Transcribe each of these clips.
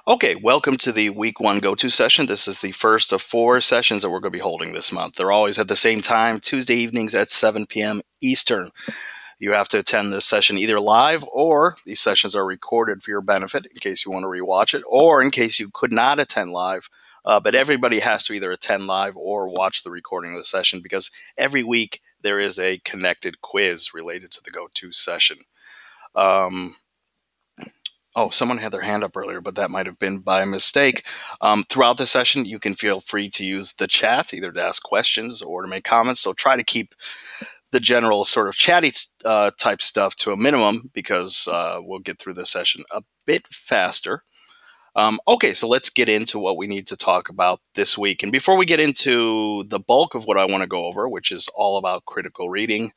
Okay, welcome to the week one go-to session. This is the first of 4 sessions that we're going to be holding this month. They're always at the same time, Tuesday evenings at 7 p.m. Eastern. You have to attend this session either live, or these sessions are recorded for your benefit in case you want to rewatch it, or in case you could not attend live. But everybody has to either attend live or watch the recording of the session, because every week there is a connected quiz related to the go-to session. Oh, someone had their hand up earlier, but that might have been by mistake. Throughout the session, you can feel free to use the chat, either to ask questions or to make comments. So try to keep the general sort of chatty type stuff to a minimum, because we'll get through the session a bit faster. Okay, so let's get into what we need to talk about this week. And before we get into the bulk of what I want to go over, which is all about critical reading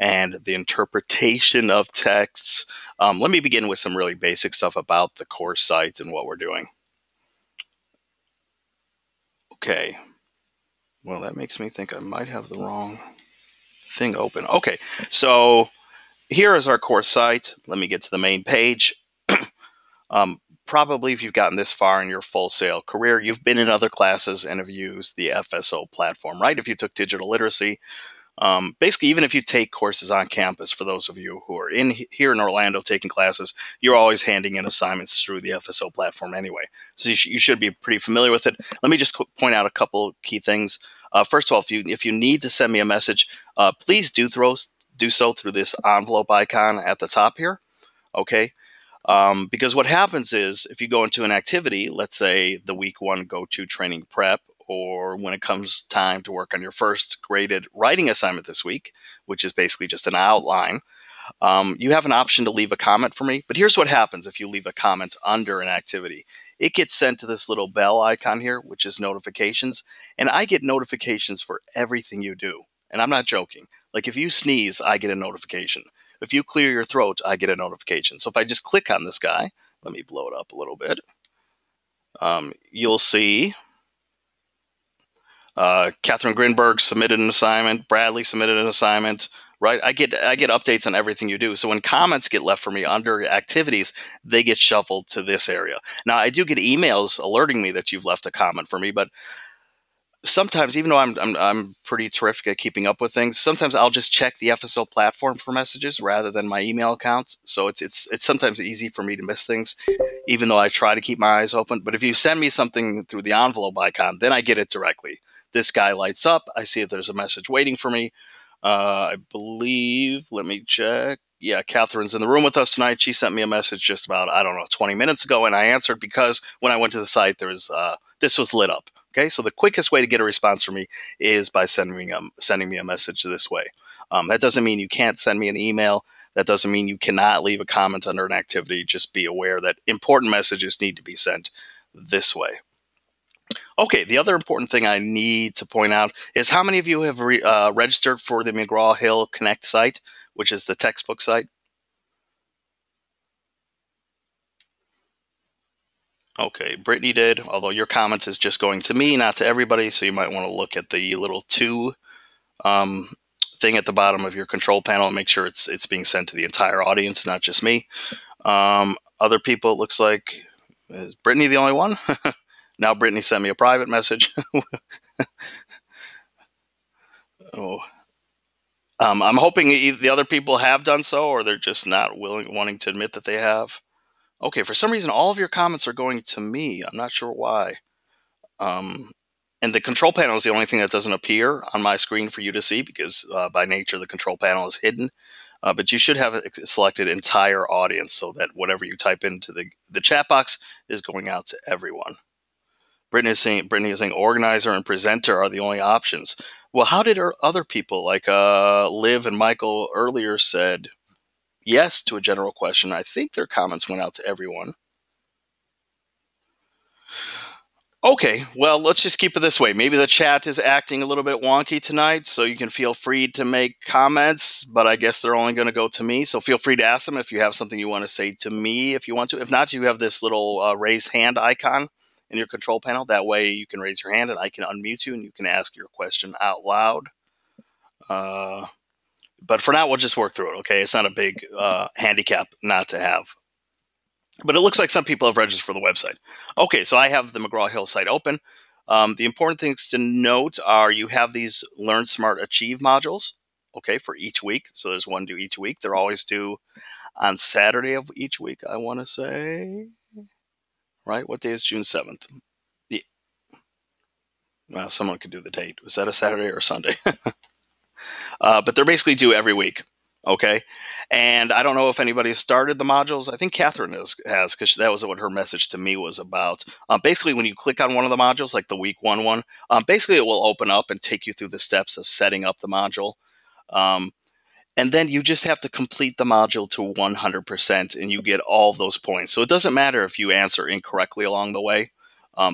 and the interpretation of texts, let me begin with some really basic stuff about the course site and what we're doing. Okay, well, that makes me think I might have the wrong thing open. Okay, so here is our course site. Let me get to the main page. Probably if you've gotten this far in your full sail career, you've been in other classes and have used the FSO platform, right? If you took digital literacy, basically, even if you take courses on campus, for those of you who are here in Orlando taking classes, you're always handing in assignments through the FSO platform anyway. So you should be pretty familiar with it. Let me just point out a couple key things. First of all, if you need to send me a message, please do so through this envelope icon at the top here. Okay. Because what happens is, if you go into an activity, let's say the week one go-to training prep, or when it comes time to work on your first graded writing assignment this week, which is basically just an outline, you have an option to leave a comment for me. But here's what happens if you leave a comment under an activity. It gets sent to this little bell icon here, which is notifications, and I get notifications for everything you do. And I'm not joking. Like, if you sneeze, I get a notification. If you clear your throat, I get a notification. So if I just click on this guy, let me blow it up a little bit. You'll see Catherine Grinberg submitted an assignment. Bradley submitted an assignment. Right? I get updates on everything you do. So when comments get left for me under activities, they get shuffled to this area. Now, I do get emails alerting me that you've left a comment for me, but sometimes, even though I'm pretty terrific at keeping up with things, sometimes I'll just check the FSO platform for messages rather than my email accounts. So it's sometimes easy for me to miss things, even though I try to keep my eyes open. But if you send me something through the envelope icon, then I get it directly. This guy lights up. I see that there's a message waiting for me. I believe, let me check. Yeah, Catherine's in the room with us tonight. She sent me a message just about, 20 minutes ago, and I answered because when I went to the site, this was lit up. Okay, so the quickest way to get a response from me is by sending me a message this way. That doesn't mean you can't send me an email. That doesn't mean you cannot leave a comment under an activity. Just be aware that important messages need to be sent this way. Okay, the other important thing I need to point out is how many of you have registered for the McGraw-Hill Connect site, which is the textbook site? Okay, Brittany did, although your comments is just going to me, not to everybody, so you might want to look at the little two thing at the bottom of your control panel and make sure it's being sent to the entire audience, not just me. Other people, it looks like, is Brittany the only one? Now Brittany sent me a private message. Oh. I'm hoping the other people have done so, or they're just not wanting to admit that they have. Okay, for some reason, all of your comments are going to me. I'm not sure why. And the control panel is the only thing that doesn't appear on my screen for you to see, because by nature, the control panel is hidden. But you should have it selected entire audience, so that whatever you type into the chat box is going out to everyone. Brittany is saying organizer and presenter are the only options. Well, how did other people, like Liv and Michael earlier, said yes to a general question? I think their comments went out to everyone. Okay, well, let's just keep it this way. Maybe the chat is acting a little bit wonky tonight, so you can feel free to make comments, but I guess they're only going to go to me. So feel free to ask them if you have something you want to say to me if you want to. If not, you have this little raise hand icon in your control panel. That way you can raise your hand and I can unmute you and you can ask your question out loud. But for now, we'll just work through it, okay? It's not a big handicap not to have. But it looks like some people have registered for the website. Okay, so I have the McGraw-Hill site open. The important things to note are you have these Learn Smart Achieve modules, okay, for each week. So there's one due each week. They're always due on Saturday of each week, I want to say. Right? What day is June 7th? Yeah, well, someone could do the date. Was that a Saturday or a Sunday? But they're basically due every week. Okay. And I don't know if anybody has started the modules. I think Catherine has because that was what her message to me was about. Basically, when you click on one of the modules, like the week one, basically it will open up and take you through the steps of setting up the module. Um, and then you just have to complete the module to 100% and you get all of those points. So it doesn't matter if you answer incorrectly along the way.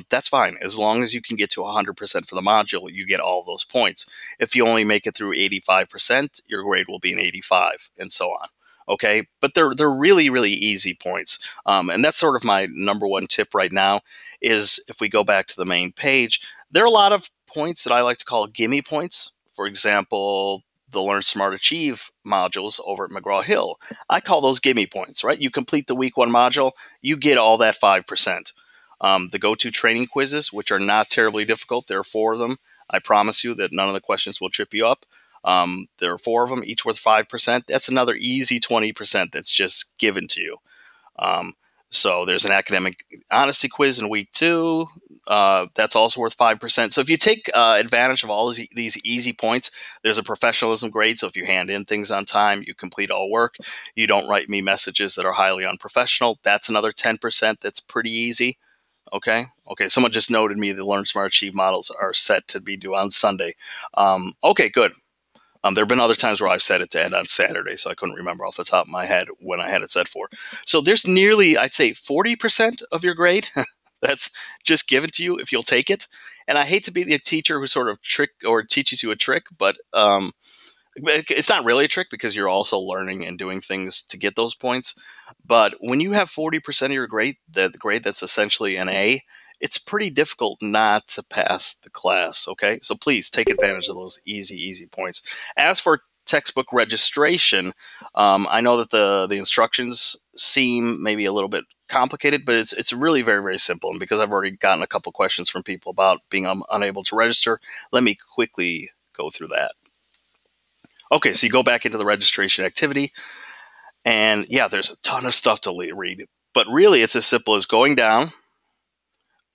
That's fine. As long as you can get to 100% for the module, you get all those points. If you only make it through 85%, your grade will be an 85 and so on. Okay, but they're really, really easy points. And that's sort of my number one tip right now is if we go back to the main page, there are a lot of points that I like to call gimme points. For example, the Learn Smart Achieve modules over at McGraw-Hill. I call those gimme points, right? You complete the week one module, you get all that 5%. The go-to training quizzes, which are not terribly difficult, there are 4 of them. I promise you that none of the questions will trip you up. There are 4 of them, each worth 5%. That's another easy 20% that's just given to you. Um, so there's an academic honesty quiz in week 2. That's also worth 5%. So if you take advantage of all these easy points, there's a professionalism grade. So if you hand in things on time, you complete all work, you don't write me messages that are highly unprofessional, that's another 10% that's pretty easy. Okay. Okay. Someone just noted me the Learn Smart Achieve models are set to be due on Sunday. Okay, good. There have been other times where I've set it to end on Saturday, so I couldn't remember off the top of my head when I had it set for. So there's nearly, I'd say, 40% of your grade that's just given to you if you'll take it. And I hate to be the teacher who sort of trick or teaches you a trick, but it's not really a trick because you're also learning and doing things to get those points. But when you have 40% of your grade, the grade that's essentially an A, it's pretty difficult not to pass the class. Okay, so please take advantage of those easy points. As for textbook registration, I know that the instructions seem maybe a little bit complicated, but it's really very simple. And because I've already gotten a couple questions from people about being unable to register, let me quickly go through that. Okay, so you go back into the registration activity, and yeah, there's a ton of stuff to read. But really, it's as simple as going down,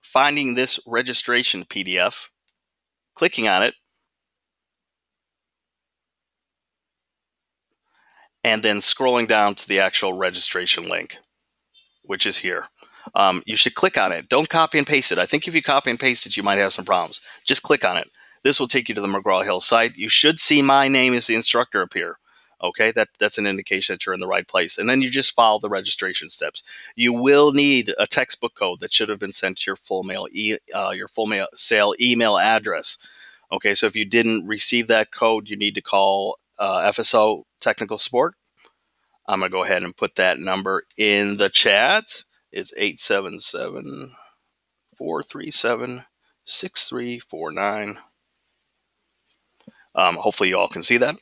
finding this registration PDF, clicking on it, and then scrolling down to the actual registration link, which is here. You should click on it. Don't copy and paste it. I think if you copy and paste it, you might have some problems. Just click on it. This will take you to the McGraw-Hill site. You should see my name as the instructor appear. Okay, that's an indication that you're in the right place. And then you just follow the registration steps. You will need a textbook code that should have been sent to your full mail sale email address. Okay, so if you didn't receive that code, you need to call FSO technical support. I'm going to go ahead and put that number in the chat. It's 877-437-6349. Hopefully you all can see that.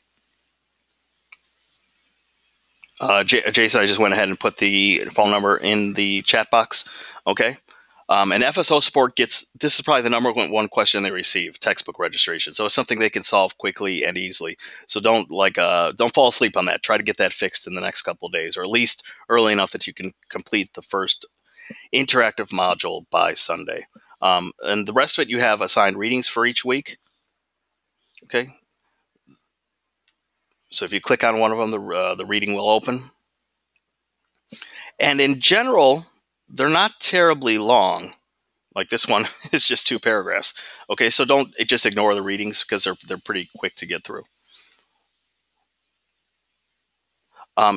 Jason, I just went ahead and put the phone number in the chat box. Okay. And FSO support this is probably the number one question they receive, textbook registration. So it's something they can solve quickly and easily. So don't fall asleep on that. Try to get that fixed in the next couple of days, or at least early enough that you can complete the first interactive module by Sunday. And the rest of it, you have assigned readings for each week. Okay. So if you click on one of them, the reading will open. And in general, they're not terribly long. Like this one is just 2 paragraphs. Okay, so don't just ignore the readings because they're pretty quick to get through.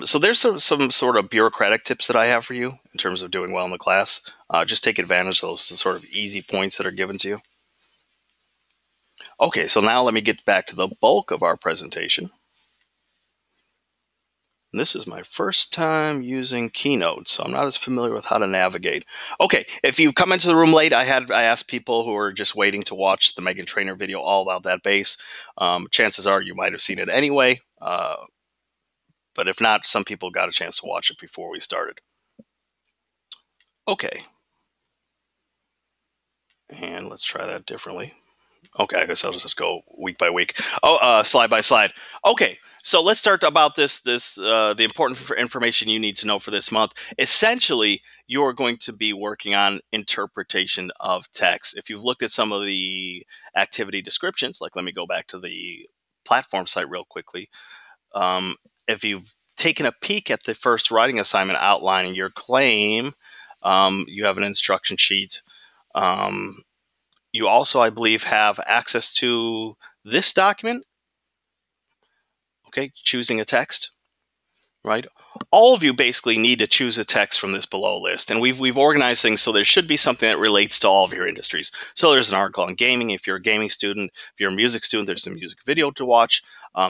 So there's some sort of bureaucratic tips that I have for you in terms of doing well in the class. Just take advantage of those sort of easy points that are given to you. Okay, so now let me get back to the bulk of our presentation. And this is my first time using Keynote, so I'm not as familiar with how to navigate. Okay, if you come into the room late, I asked people who are just waiting to watch the Megan Trainor video all about that base. Chances are you might have seen it anyway, but if not, some people got a chance to watch it before we started. Okay, and let's try that differently. Okay, I guess I'll just go week by week. Oh, slide by slide. Okay, so let's start about the important information you need to know for this month. Essentially, you're going to be working on interpretation of text. If you've looked at some of the activity descriptions, like let me go back to the platform site real quickly. If you've taken a peek at the first writing assignment outlining your claim, you have an instruction sheet. Um, you also, I believe, have access to this document, okay, choosing a text, right? All of you basically need to choose a text from this below list, and we've organized things so there should be something that relates to all of your industries. So there's an article on gaming if you're a gaming student. If you're a music student, there's a music video to watch.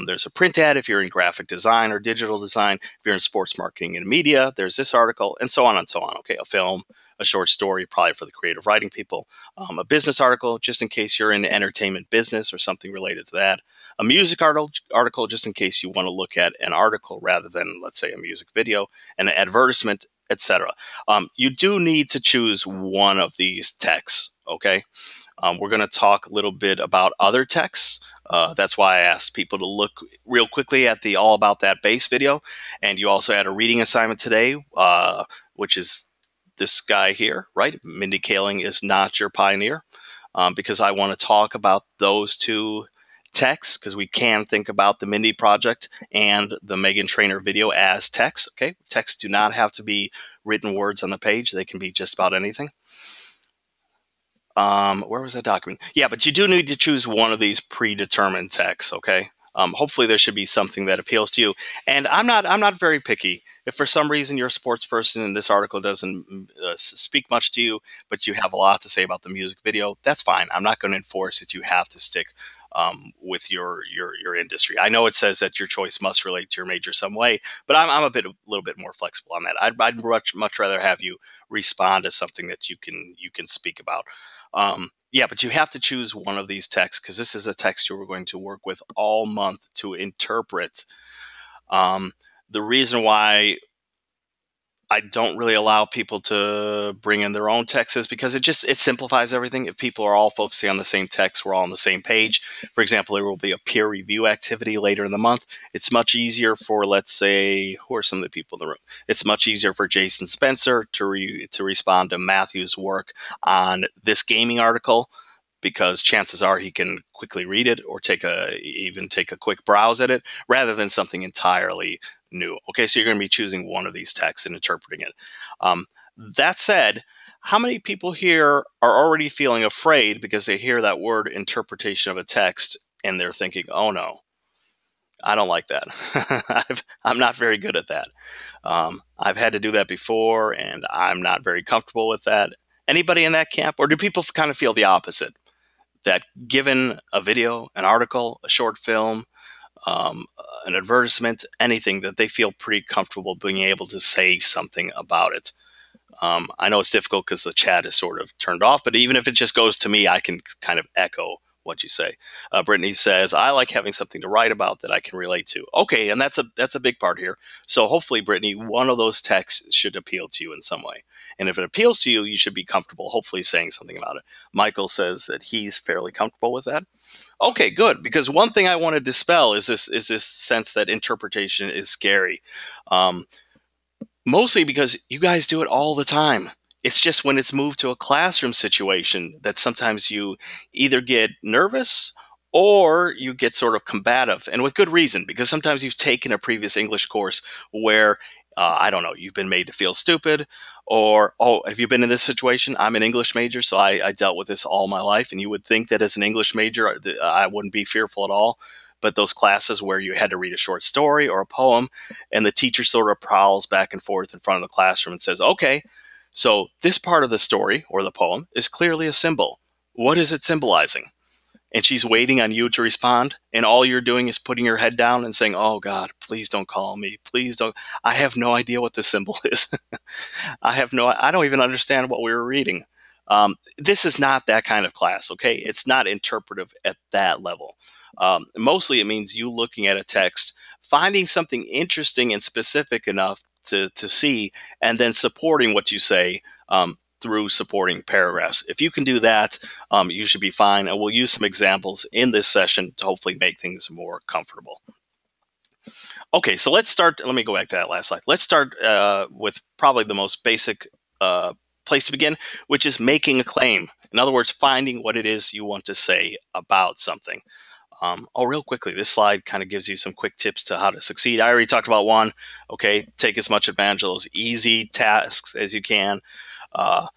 There's a print ad if you're in graphic design or digital design. If you're in sports marketing and media, there's this article, and so on and so on. Okay, a film, a short story, probably for the creative writing people, a business article, just in case you're in the entertainment business or something related to that, a music article just in case you want to look at an article rather than, let's say, a music video, an advertisement, etc. You do need to choose one of these texts, okay? We're going to talk a little bit about other texts. That's why I asked people to look real quickly at the All About That base video. And you also had a reading assignment today, which is this guy here, right? Mindy Kaling is not your pioneer, because I want to talk about those two texts because we can think about the Mindy project and the Megan Trainor video as text. Okay, texts do not have to be written words on the page; they can be just about anything. Where was that document? Yeah, but you do need to choose one of these predetermined texts. Okay. Hopefully there should be something that appeals to you. And I'm not very picky. If for some reason you're a sports person and this article doesn't speak much to you, but you have a lot to say about the music video, that's fine. I'm not going to enforce that you have to stick with your industry. I know it says that your choice must relate to your major some way, but I'm a little bit more flexible on that. I'd much rather have you respond to something that you can speak about. Yeah, but you have to choose one of these texts because this is a text you are going to work with all month to interpret. Um, the reason why I don't really allow people to bring in their own text is because it simplifies everything. If people are all focusing on the same text, we're all on the same page. For example, there will be a peer review activity later in the month. It's much easier for, let's say, who are some of the people in the room? It's much easier for Jason Spencer to respond to Matthew's work on this gaming article because chances are he can quickly read it or even take a quick browse at it rather than something entirely new. Okay, so you're going to be choosing one of these texts and interpreting it. Um, that said, how many people here are already feeling afraid because they hear that word interpretation of a text and they're thinking, oh no, I don't like that. I'm not very good at that. I've had to do that before and I'm not very comfortable with that. Anybody in that camp? Or do people kind of feel the opposite? That given a video, an article, a short film, um, an advertisement, anything, that they feel pretty comfortable being able to say something about it. I know it's difficult because the chat is sort of turned off, but even if it just goes to me, I can kind of echo what you say. Brittany says, I like having something to write about that I can relate to. Okay, and that's a big part here. So hopefully, Brittany, one of those texts should appeal to you in some way. And if it appeals to you, you should be comfortable, hopefully, saying something about it. Michael says that he's fairly comfortable with that. Okay, good. Because one thing I want to dispel is this sense that interpretation is scary. Um, Mostly because you guys do it all the time. It's just when it's moved to a classroom situation that sometimes you either get nervous or you get sort of combative, and with good reason, because sometimes you've taken a previous English course where, I don't know, you've been made to feel stupid, or, oh, have you been in this situation? I'm an English major, so I dealt with this all my life, and you would think that as an English major, I wouldn't be fearful at all. But those classes where you had to read a short story or a poem, and the teacher sort of prowls back and forth in front of the classroom and says, okay, so this part of the story or the poem is clearly a symbol. What is it symbolizing? And she's waiting on you to respond, and all you're doing is putting your head down and saying, oh God, please don't call me, please don't. I have no idea what the symbol is. I don't even understand what we were reading. This is not that kind of class. Okay, it's not interpretive at that level. Mostly it means you looking at a text, finding something interesting and specific enough to see, and then supporting what you say through supporting paragraphs. If you can do that, you should be fine. And we'll use some examples in this session to hopefully make things more comfortable. Okay, so let's start. Let me go back to that last slide. Let's start with probably the most basic place to begin, which is making a claim. In other words, finding what it is you want to say about something. Real quickly, this slide kind of gives you some quick tips to how to succeed. I already talked about one. Okay, take as much advantage of those easy tasks as you can. The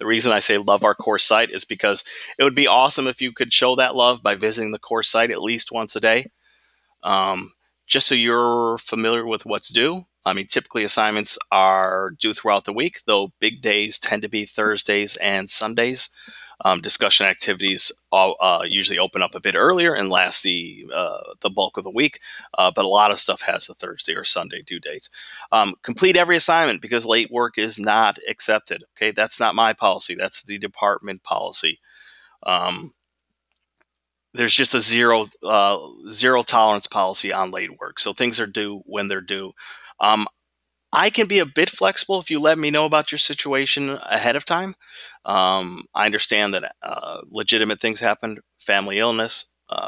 reason I say love our course site is because it would be awesome if you could show that love by visiting the course site at least once a day. Just so you're familiar with what's due. I mean, typically assignments are due throughout the week, though big days tend to be Thursdays and Sundays. Discussion activities usually open up a bit earlier and last the bulk of the week, but a lot of stuff has a Thursday or Sunday due date. Complete every assignment because late work is not accepted. Okay, that's not my policy. That's the department policy. There's just a zero tolerance policy on late work. So things are due when they're due. I can be a bit flexible if you let me know about your situation ahead of time. I understand that legitimate things happen, family illness,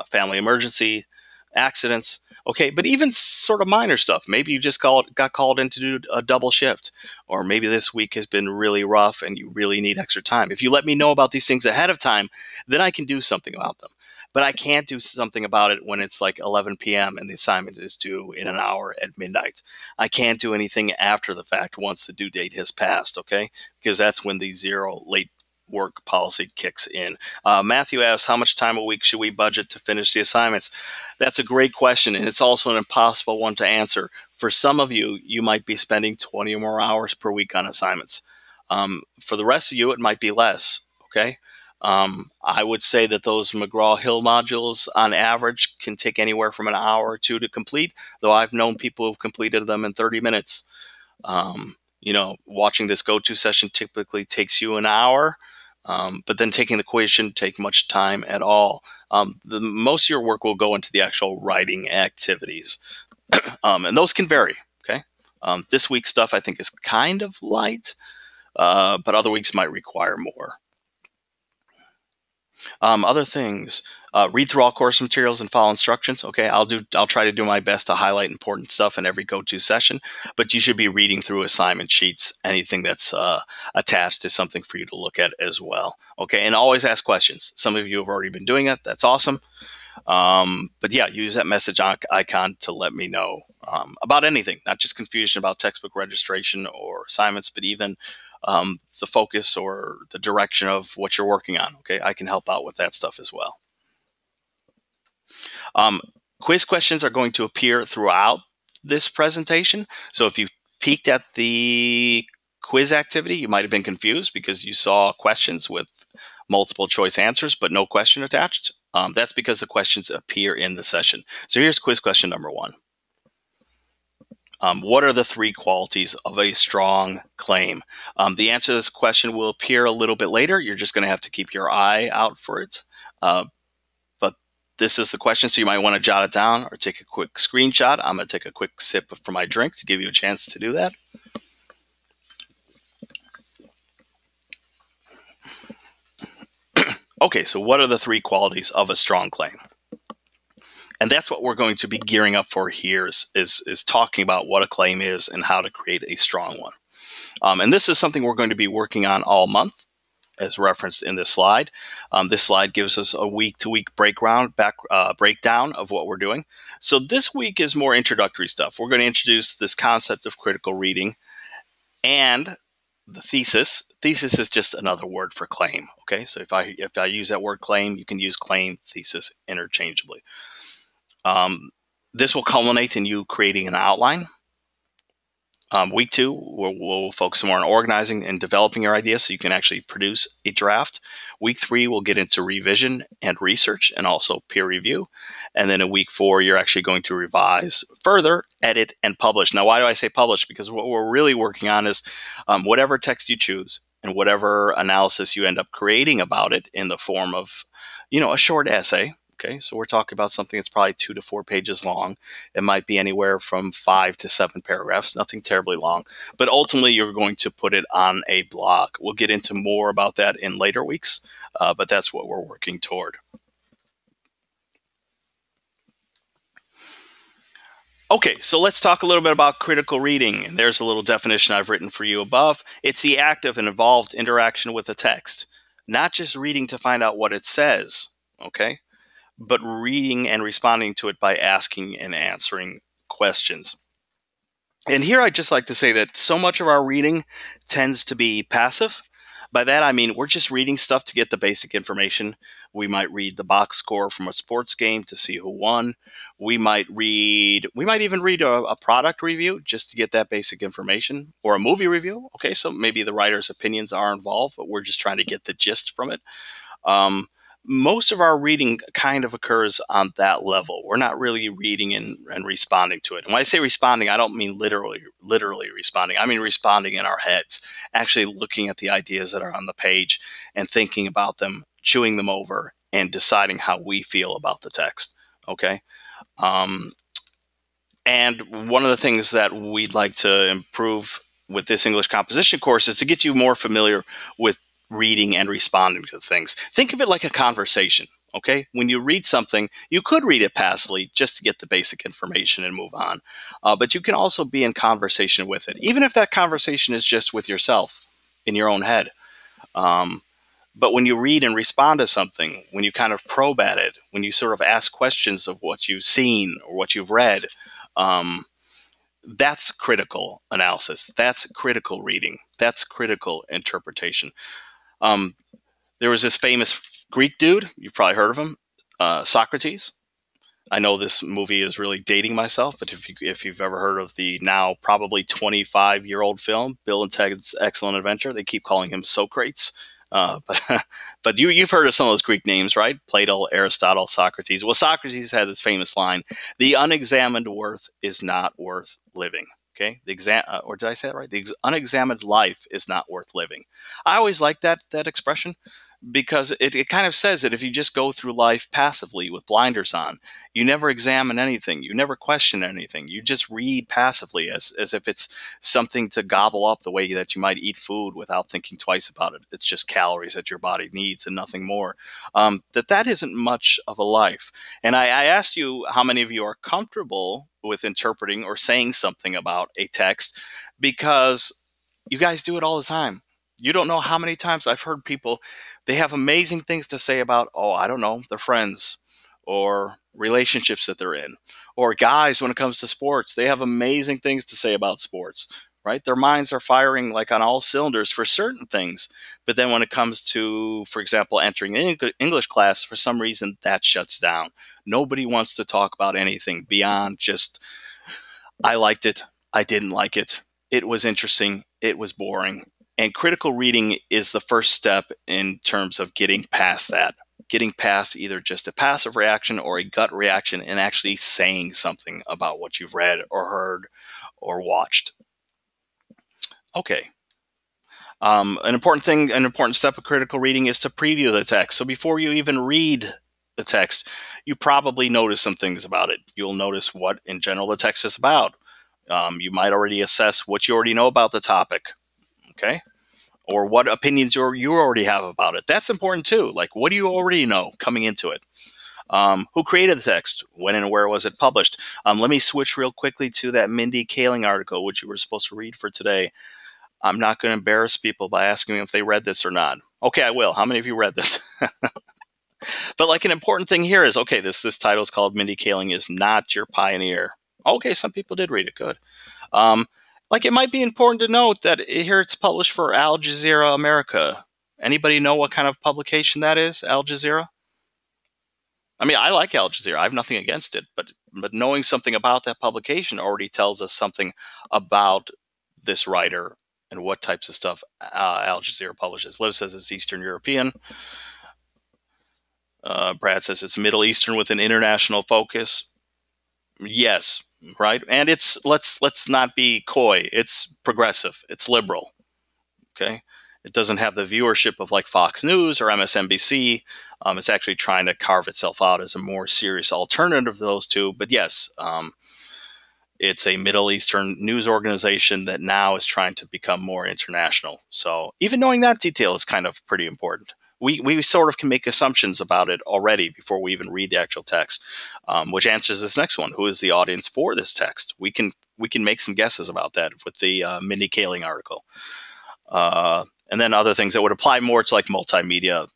family emergency, accidents. Okay, but even sort of minor stuff. Maybe you just got called in to do a double shift, or maybe this week has been really rough and you really need extra time. If you let me know about these things ahead of time, then I can do something about them. But I can't do something about it when it's like 11 p.m. and the assignment is due in an hour at midnight. I can't do anything after the fact once the due date has passed, okay? Because that's when the zero late work policy kicks in. Matthew asks, how much time a week should we budget to finish the assignments? That's a great question, and it's also an impossible one to answer. For some of you, you might be spending 20 or more hours per week on assignments. For the rest of you, it might be less, okay? I would say that those McGraw-Hill modules on average can take anywhere from an hour or two to complete, though I've known people who've completed them in 30 minutes. Watching this go-to session typically takes you an hour, but then taking the quiz shouldn't take much time at all. Most of your work will go into the actual writing activities, and those can vary, okay? This week's stuff I think is kind of light, but other weeks might require more. Other things, read through all course materials and follow instructions. Okay, I'll try to do my best to highlight important stuff in every go-to session, but you should be reading through assignment sheets, anything that's attached to something for you to look at as well. Okay, and always ask questions. Some of you have already been doing it. That's awesome. But yeah, use that message icon to let me know about anything, not just confusion about textbook registration or assignments, but even the focus or the direction of what you're working on. Okay, I can help out with that stuff as well. Quiz questions are going to appear throughout this presentation. So if you peeked at the quiz activity, you might have been confused because you saw questions with multiple choice answers, but no question attached. That's because the questions appear in the session. So here's quiz question number 1. What are the 3 qualities of a strong claim? The answer to this question will appear a little bit later. You're just going to have to keep your eye out for it. But this is the question, so you might want to jot it down or take a quick screenshot. I'm going to take a quick sip from my drink to give you a chance to do that. Okay, so what are the 3 qualities of a strong claim? And that's what we're going to be gearing up for here is talking about what a claim is and how to create a strong one. And this is something we're going to be working on all month, as referenced in this slide. This slide gives us a week-to-week breakdown of what we're doing. So this week is more introductory stuff. We're going to introduce this concept of critical reading and the thesis. Thesis is just another word for claim. Okay, so if I use that word claim, you can use claim, thesis interchangeably. This will culminate in you creating an outline. Week 2, we'll focus more on organizing and developing your ideas so you can actually produce a draft. Week 3, we'll get into revision and research and also peer review. And then in week 4, you're actually going to revise further, edit, and publish. Now, why do I say publish? Because what we're really working on is whatever text you choose and whatever analysis you end up creating about it in the form of, a short essay, Okay, so we're talking about something that's probably 2 to 4 pages long. It might be anywhere from 5 to 7 paragraphs, nothing terribly long. But ultimately, you're going to put it on a blog. We'll get into more about that in later weeks, but that's what we're working toward. Okay, so let's talk a little bit about critical reading. And there's a little definition I've written for you above. It's the active and involved interaction with a text, not just reading to find out what it says, okay, but reading and responding to it by asking and answering questions. And here I'd just like to say that so much of our reading tends to be passive. By that, I mean we're just reading stuff to get the basic information. We might read the box score from a sports game to see who won. We might even read a product review just to get that basic information, or a movie review. Okay, so maybe the writer's opinions are involved, but we're just trying to get the gist from it. Um, Most of our reading kind of occurs on that level. We're not really reading and responding to it. And when I say responding, I don't mean literally responding. I mean responding in our heads, actually looking at the ideas that are on the page and thinking about them, chewing them over, and deciding how we feel about the text. Okay. Um, and one of the things that we'd like to improve with this English composition course is to get you more familiar with reading and responding to things. Think of it like a conversation, okay? When you read something, you could read it passively just to get the basic information and move on. But you can also be in conversation with it, even if that conversation is just with yourself in your own head. Um, but when you read and respond to something, when you kind of probe at it, when you sort of ask questions of what you've seen or what you've read, um, that's critical analysis. That's critical reading. That's critical interpretation. Um, there was this famous Greek dude. You've probably heard of him, Socrates. I know this movie is really dating myself, but if you've ever heard of the now probably 25-year-old film Bill and Ted's Excellent Adventure, they keep calling him Socrates. But you've heard of some of those Greek names, right? Plato, Aristotle, Socrates. Well, Socrates had this famous line: "The unexamined worth is not worth living." Okay, or did I say that right? The unexamined life is not worth living. I always like that expression, because it kind of says that if you just go through life passively with blinders on, you never examine anything, you never question anything, you just read passively as if it's something to gobble up the way that you might eat food without thinking twice about it. It's just calories that your body needs and nothing more. That isn't much of a life. And I asked you how many of you are comfortable with interpreting or saying something about a text, because you guys do it all the time. You don't know how many times I've heard people, they have amazing things to say about, oh, I don't know, their friends or relationships that they're in. Or guys, when it comes to sports, they have amazing things to say about sports, right? Their minds are firing like on all cylinders for certain things. But then when it comes to, for example, entering an English class, for some reason that shuts down. Nobody wants to talk about anything beyond just, I liked it, I didn't like it, it was interesting, it was boring. And critical reading is the first step in terms of getting past that, getting past either just a passive reaction or a gut reaction, and actually saying something about what you've read or heard or watched. Okay. An important step of critical reading is to preview the text. So before you even read the text, you probably notice some things about it. You'll notice what, in general, the text is about. You might already assess what you already know about the topic, okay? Or what opinions you already have about it. That's important too. Like, what do you already know coming into it? Who created the text? When and where was it published? Let me switch real quickly to that Mindy Kaling article, which you were supposed to read for today. I'm not going to embarrass people by asking them if they read this or not. Okay, I will. How many of you read this? But like, an important thing here is, okay, this title is called Mindy Kaling is Not Your Pioneer. Okay, some people did read it. Good. Um, like, it might be important to note that here it's published for Al Jazeera America. Anybody know what kind of publication that is, Al Jazeera? I mean, I like Al Jazeera. I have nothing against it, but knowing something about that publication already tells us something about this writer and what types of stuff Al Jazeera publishes. Liv says it's Eastern European. Brad says it's Middle Eastern with an international focus. Yes, right. And it's let's not be coy. It's progressive. It's liberal. Okay. It doesn't have the viewership of like Fox News or MSNBC. It's actually trying to carve itself out as a more serious alternative to those two. But yes, it's a Middle Eastern news organization that now is trying to become more international. So even knowing that detail is kind of pretty important. We sort of can make assumptions about it already before we even read the actual text, which answers this next one. Who is the audience for this text? We can make some guesses about that with the Mindy Kaling article. And then other things that would apply more to like multimedia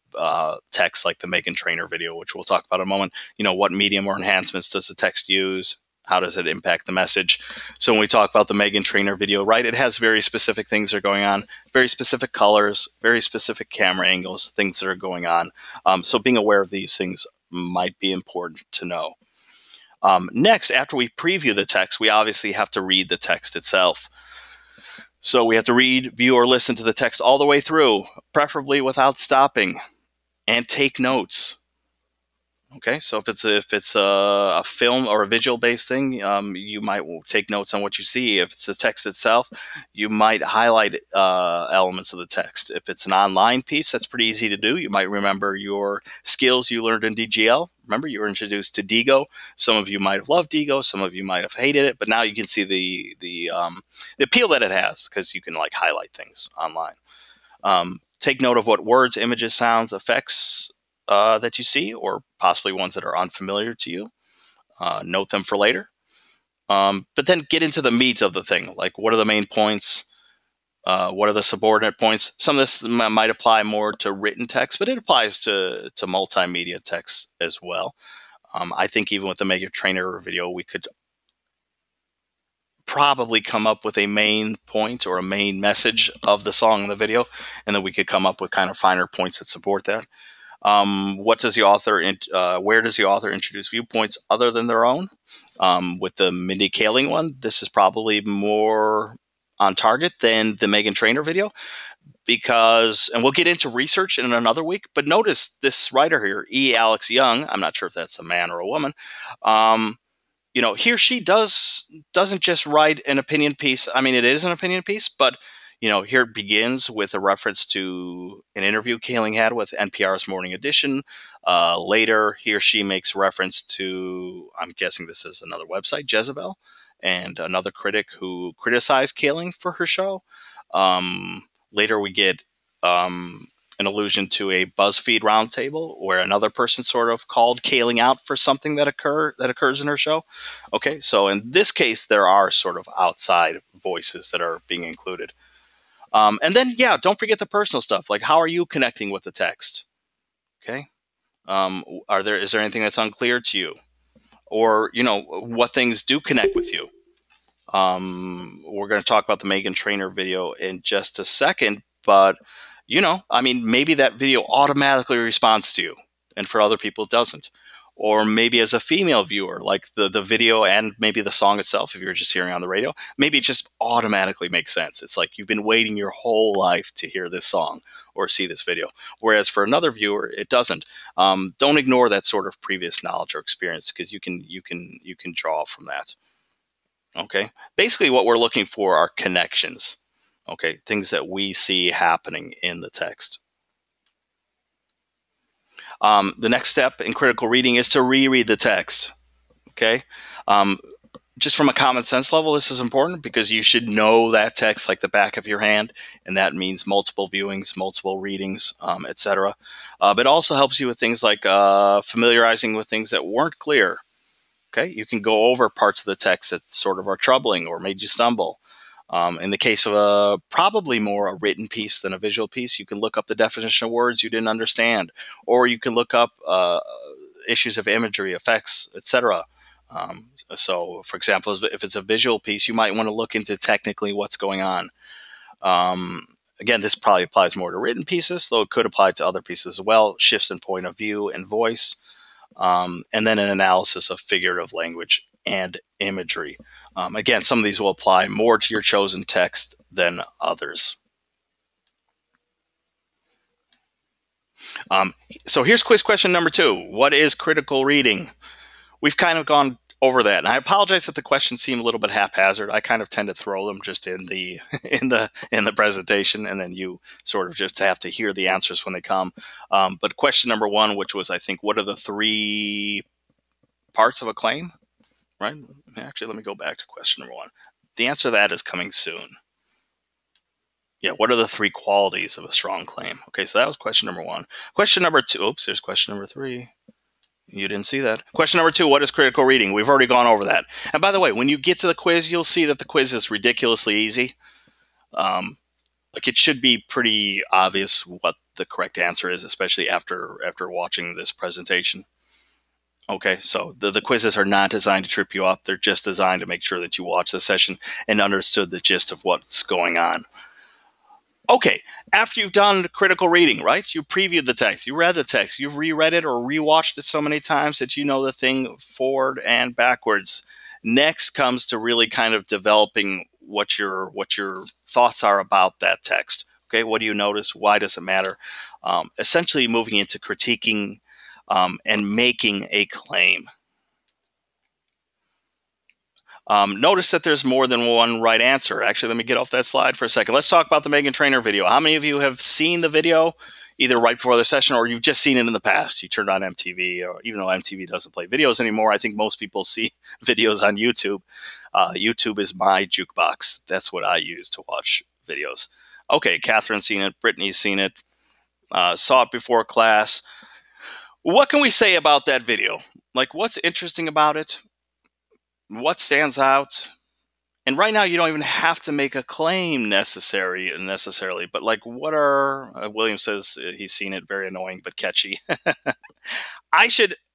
text, like the Megan Trainor video, which we'll talk about in a moment. What medium or enhancements does the text use? How does it impact the message? So when we talk about the Megan Trainor video, right, it has very specific things that are going on, very specific colors, very specific camera angles, things that are going on. So being aware of these things might be important to know. Next, after we preview the text, we obviously have to read the text itself. So we have to read, view, or listen to the text all the way through, preferably without stopping, and take notes. Okay, so if it's a film or a visual based thing, you might take notes on what you see. If it's the text itself, you might highlight elements of the text. If it's an online piece, that's pretty easy to do. You might remember your skills you learned in DGL. Remember, you were introduced to Digo. Some of you might have loved Digo, some of you might have hated it, but now you can see the appeal that it has because you can like highlight things online. Take note of what words, images, sounds, effects that you see, or possibly ones that are unfamiliar to you. Note them for later. But then get into the meat of the thing. Like, what are the main points? What are the subordinate points? Some of this might apply more to written text, but it applies to multimedia text as well. I think even with the Megan Trainor video, we could probably come up with a main point or a main message of the song in the video, and then we could come up with kind of finer points that support that. What does the author? Where does the author introduce viewpoints other than their own? With the Mindy Kaling one, this is probably more on target than the Megan Trainor video because, and we'll get into research in another week. But notice this writer here, E. Alex Young. I'm not sure if that's a man or a woman. He or she doesn't just write an opinion piece. I mean, it is an opinion piece, but here it begins with a reference to an interview Kaling had with NPR's Morning Edition. Later, he or she makes reference to, I'm guessing this is another website, Jezebel, and another critic who criticized Kaling for her show. Later, we get an allusion to a BuzzFeed roundtable where another person sort of called Kaling out for something that occurs in her show. Okay, so in this case, there are sort of outside voices that are being included. And then, yeah, don't forget the personal stuff. Like, how are you connecting with the text? Okay. Is there anything that's unclear to you? Or, what things do connect with you? We're going to talk about the Megan Trainor video in just a second, but, maybe that video automatically responds to you, and for other people, it doesn't. Or maybe as a female viewer, like the video and maybe the song itself, if you're just hearing on the radio, maybe it just automatically makes sense. It's like you've been waiting your whole life to hear this song or see this video. Whereas for another viewer, it doesn't. Don't ignore that sort of previous knowledge or experience because you can draw from that. Okay. Basically, what we're looking for are connections. Okay, things that we see happening in the text. The next step in critical reading is to reread the text. Okay, just from a common sense level, this is important because you should know that text like the back of your hand, and that means multiple viewings, multiple readings, etc. But it also helps you with things like familiarizing with things that weren't clear. Okay, you can go over parts of the text that sort of are troubling or made you stumble. In the case of probably more a written piece than a visual piece, you can look up the definition of words you didn't understand, or you can look up issues of imagery, effects, etc. So, for example, if it's a visual piece, you might want to look into technically what's going on. Again, this probably applies more to written pieces, though it could apply to other pieces as well, shifts in point of view and voice, and then an analysis of figurative language and imagery. Again, some of these will apply more to your chosen text than others. So here's quiz question number 2. What is critical reading? We've kind of gone over that. And I apologize if the questions seem a little bit haphazard. I kind of tend to throw them just in the in the presentation, and then you sort of just have to hear the answers when they come. But question number one, which was, I think, what are the three parts of a claim? Right? Actually, let me go back to question number one. The answer to that is coming soon. Yeah, what are the three qualities of a strong claim? Okay, so that was question number one. Question number two, oops, there's question number three. You didn't see that. Question number two, what is critical reading? We've already gone over that. And by the way, when you get to the quiz, you'll see that the quiz is ridiculously easy. Like, it should be pretty obvious what the correct answer is, especially after watching this presentation. Okay, so the quizzes are not designed to trip you up. They're just designed to make sure that you watch the session and understood the gist of what's going on. Okay, after you've done critical reading, right? You previewed the text, you read the text, you've reread it or rewatched it so many times that you know the thing forward and backwards. Next comes to really kind of developing what your thoughts are about that text. Okay, what do you notice? Why does it matter? Essentially moving into critiquing and making a claim. Notice that there's more than one right answer. Actually, let me get off that slide for a second. Let's talk about the Meghan Trainor video. How many of you have seen the video either right before the session or you've just seen it in the past? You turned on MTV, or even though MTV doesn't play videos anymore, I think most people see videos on YouTube. YouTube is my jukebox. That's what I use to watch videos. Okay, Catherine's seen it. Brittany's seen it. Saw it before class. What can we say about that video? Like, what's interesting about it? What stands out? And right now, you don't even have to make a claim necessarily, but like, what are, William says he's seen it, very annoying, but catchy.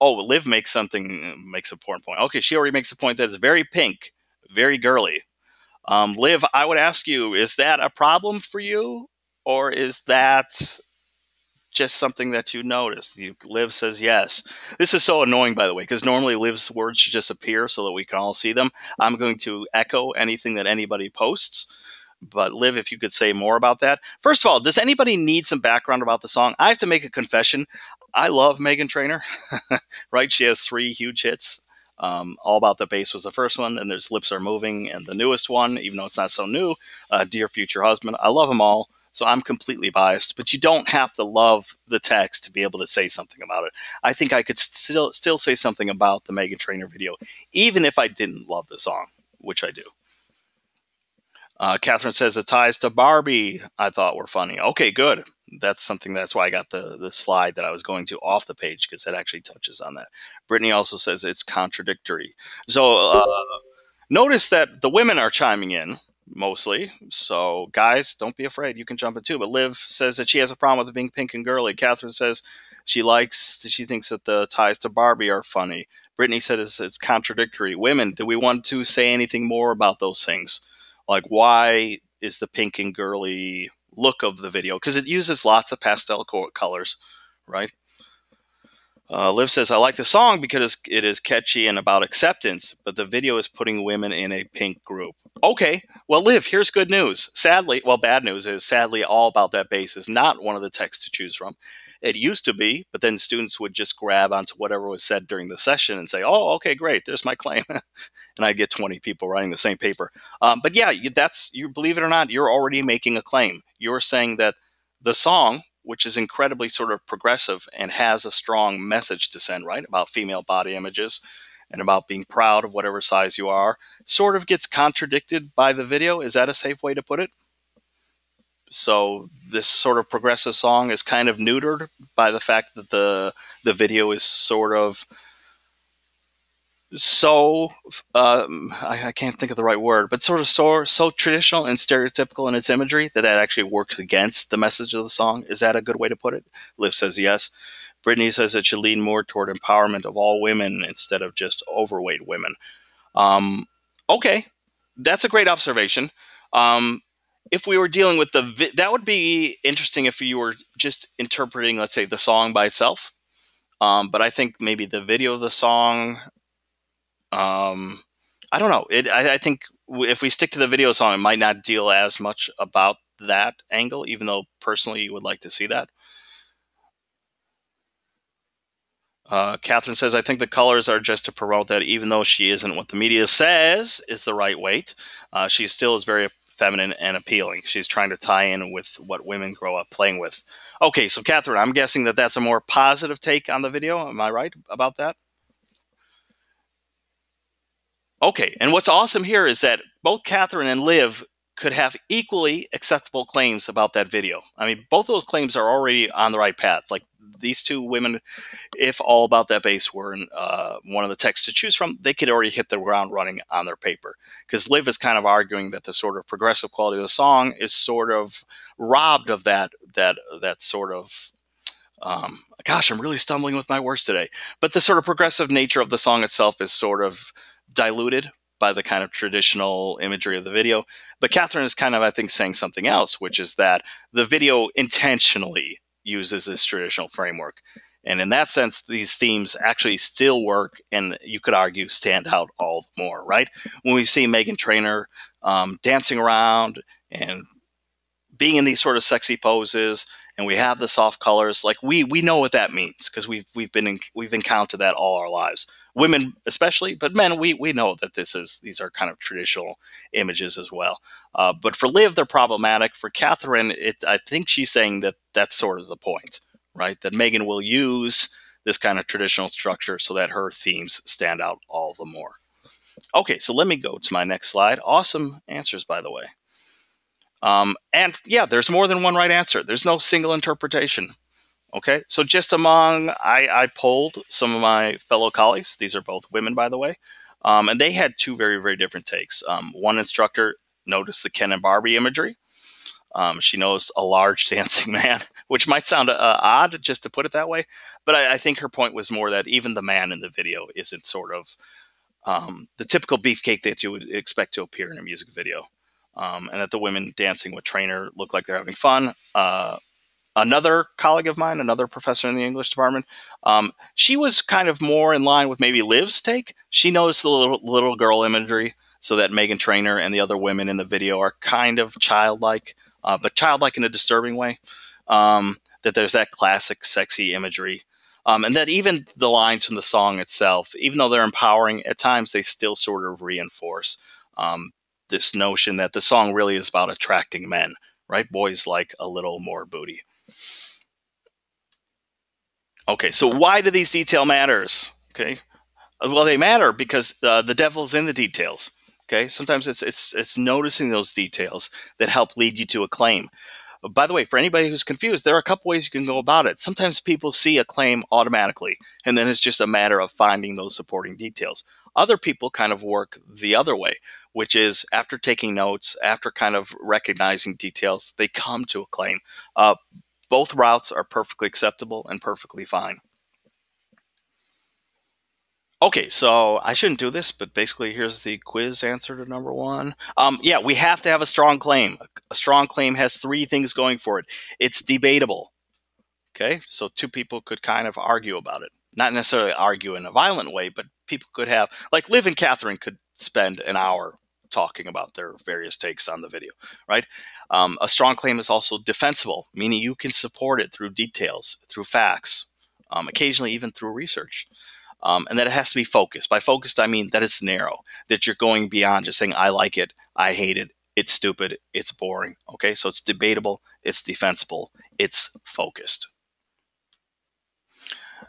Liv makes a important point. Okay, she already makes a point that it's very pink, very girly. Liv, I would ask you, is that a problem for you? Or is that just something that you noticed? Liv says yes. This is so annoying, by the way, because normally Liv's words should just appear so that we can all see them. I'm going to echo anything that anybody posts. But Liv, if you could say more about that. First of all, does anybody need some background about the song? I have to make a confession. I love Meghan Trainor, right? She has 3 huge hits. All About the Bass was the first one, and there's Lips Are Moving, and the newest one, even though it's not so new, Dear Future Husband. I love them all. So I'm completely biased, but you don't have to love the text to be able to say something about it. I think I could still say something about the Meghan Trainor video, even if I didn't love the song, which I do. Catherine says the ties to Barbie I thought were funny. Okay, good. That's why I got the slide that I was going to off the page, because it actually touches on that. Brittany also says it's contradictory. So notice that the women are chiming in mostly. So guys, don't be afraid. You can jump in too. But Liv says that she has a problem with it being pink and girly. Catherine says she thinks that the ties to Barbie are funny. Brittany says it's contradictory. Women, do we want to say anything more about those things? Like, why is the pink and girly look of the video? Because it uses lots of pastel colors, right? Liv says, I like the song because it is catchy and about acceptance, but the video is putting women in a pink group. Okay, well, Liv, here's good news. Bad news is, sadly, All About That Bass is not one of the texts to choose from. It used to be, but then students would just grab onto whatever was said during the session and say, oh, okay, great, there's my claim. And I get 20 people writing the same paper. But yeah, you believe it or not, you're already making a claim. You're saying that the song, which is incredibly sort of progressive and has a strong message to send, right, about female body images and about being proud of whatever size you are, sort of gets contradicted by the video. Is that a safe way to put it? So this sort of progressive song is kind of neutered by the fact that the video is sort of so I can't think of the right word, but sort of so traditional and stereotypical in its imagery that actually works against the message of the song. Is that a good way to put it? Liv says yes. Brittany says it should lean more toward empowerment of all women instead of just overweight women. Okay, that's a great observation. If we were dealing with that would be interesting if you were just interpreting, let's say, the song by itself. But I think maybe the video of the song, I don't know. I think if we stick to the video song, it might not deal as much about that angle, even though personally you would like to see that. Catherine says, I think the colors are just to promote that even though she isn't what the media says is the right weight, she still is very feminine and appealing. She's trying to tie in with what women grow up playing with. Okay, so Catherine, I'm guessing that that's a more positive take on the video. Am I right about that? Okay, and what's awesome here is that both Catherine and Liv could have equally acceptable claims about that video. I mean, both of those claims are already on the right path. Like these two women, if All About That Bass were in one of the texts to choose from, they could already hit the ground running on their paper. Because Liv is kind of arguing that the sort of progressive quality of the song is sort of robbed of that sort of gosh, I'm really stumbling with my words today. But the sort of progressive nature of the song itself is sort of diluted by the kind of traditional imagery of the video. But Catherine is kind of, I think, saying something else, which is that the video intentionally uses this traditional framework. And in that sense, these themes actually still work and you could argue stand out all the more, right? When we see Meghan Trainor dancing around and being in these sort of sexy poses and we have the soft colors, like we know what that means because we've encountered that all our lives, women especially, but men, we know that these are kind of traditional images as well. But for Liv they're problematic. For Catherine, I think she's saying that that's sort of the point, right? That Megan will use this kind of traditional structure so that her themes stand out all the more. Okay, so let me go to my next slide. Awesome answers, by the way. And yeah, there's more than one right answer. There's no single interpretation. Okay, so just I polled some of my fellow colleagues. These are both women, by the way, and they had two very, very different takes. One instructor noticed the Ken and Barbie imagery. She noticed a large dancing man, which might sound odd just to put it that way, but I think her point was more that even the man in the video isn't sort of the typical beefcake that you would expect to appear in a music video, and that the women dancing with Trainer look like they're having fun. Another colleague of mine, another professor in the English department, she was kind of more in line with maybe Liv's take. She noticed the little girl imagery, so that Meghan Trainor and the other women in the video are kind of childlike, but childlike in a disturbing way. That there's that classic sexy imagery. And that even the lines from the song itself, even though they're empowering, at times they still sort of reinforce this notion that the song really is about attracting men, right? Boys like a little more booty. Okay, so why do these detail matters? Okay, well they matter because the devil's in the details. Okay, sometimes it's noticing those details that help lead you to a claim. By the way, for anybody who's confused, there are a couple ways you can go about it. Sometimes people see a claim automatically, and then it's just a matter of finding those supporting details. Other people kind of work the other way, which is after taking notes, after kind of recognizing details, they come to a claim. Both routes are perfectly acceptable and perfectly fine. Okay, so I shouldn't do this, but basically here's the quiz answer to number one. Yeah, we have to have a strong claim. A strong claim has three things going for it. It's debatable. Okay, so two people could kind of argue about it. Not necessarily argue in a violent way, but people could have, like Liv and Catherine could spend an hour talking about their various takes on the video, right? A strong claim is also defensible, meaning you can support it through details, through facts, occasionally even through research. And that it has to be focused. By focused, I mean that it's narrow, that you're going beyond just saying, I like it, I hate it, it's stupid, it's boring. Okay, so it's debatable, it's defensible, it's focused.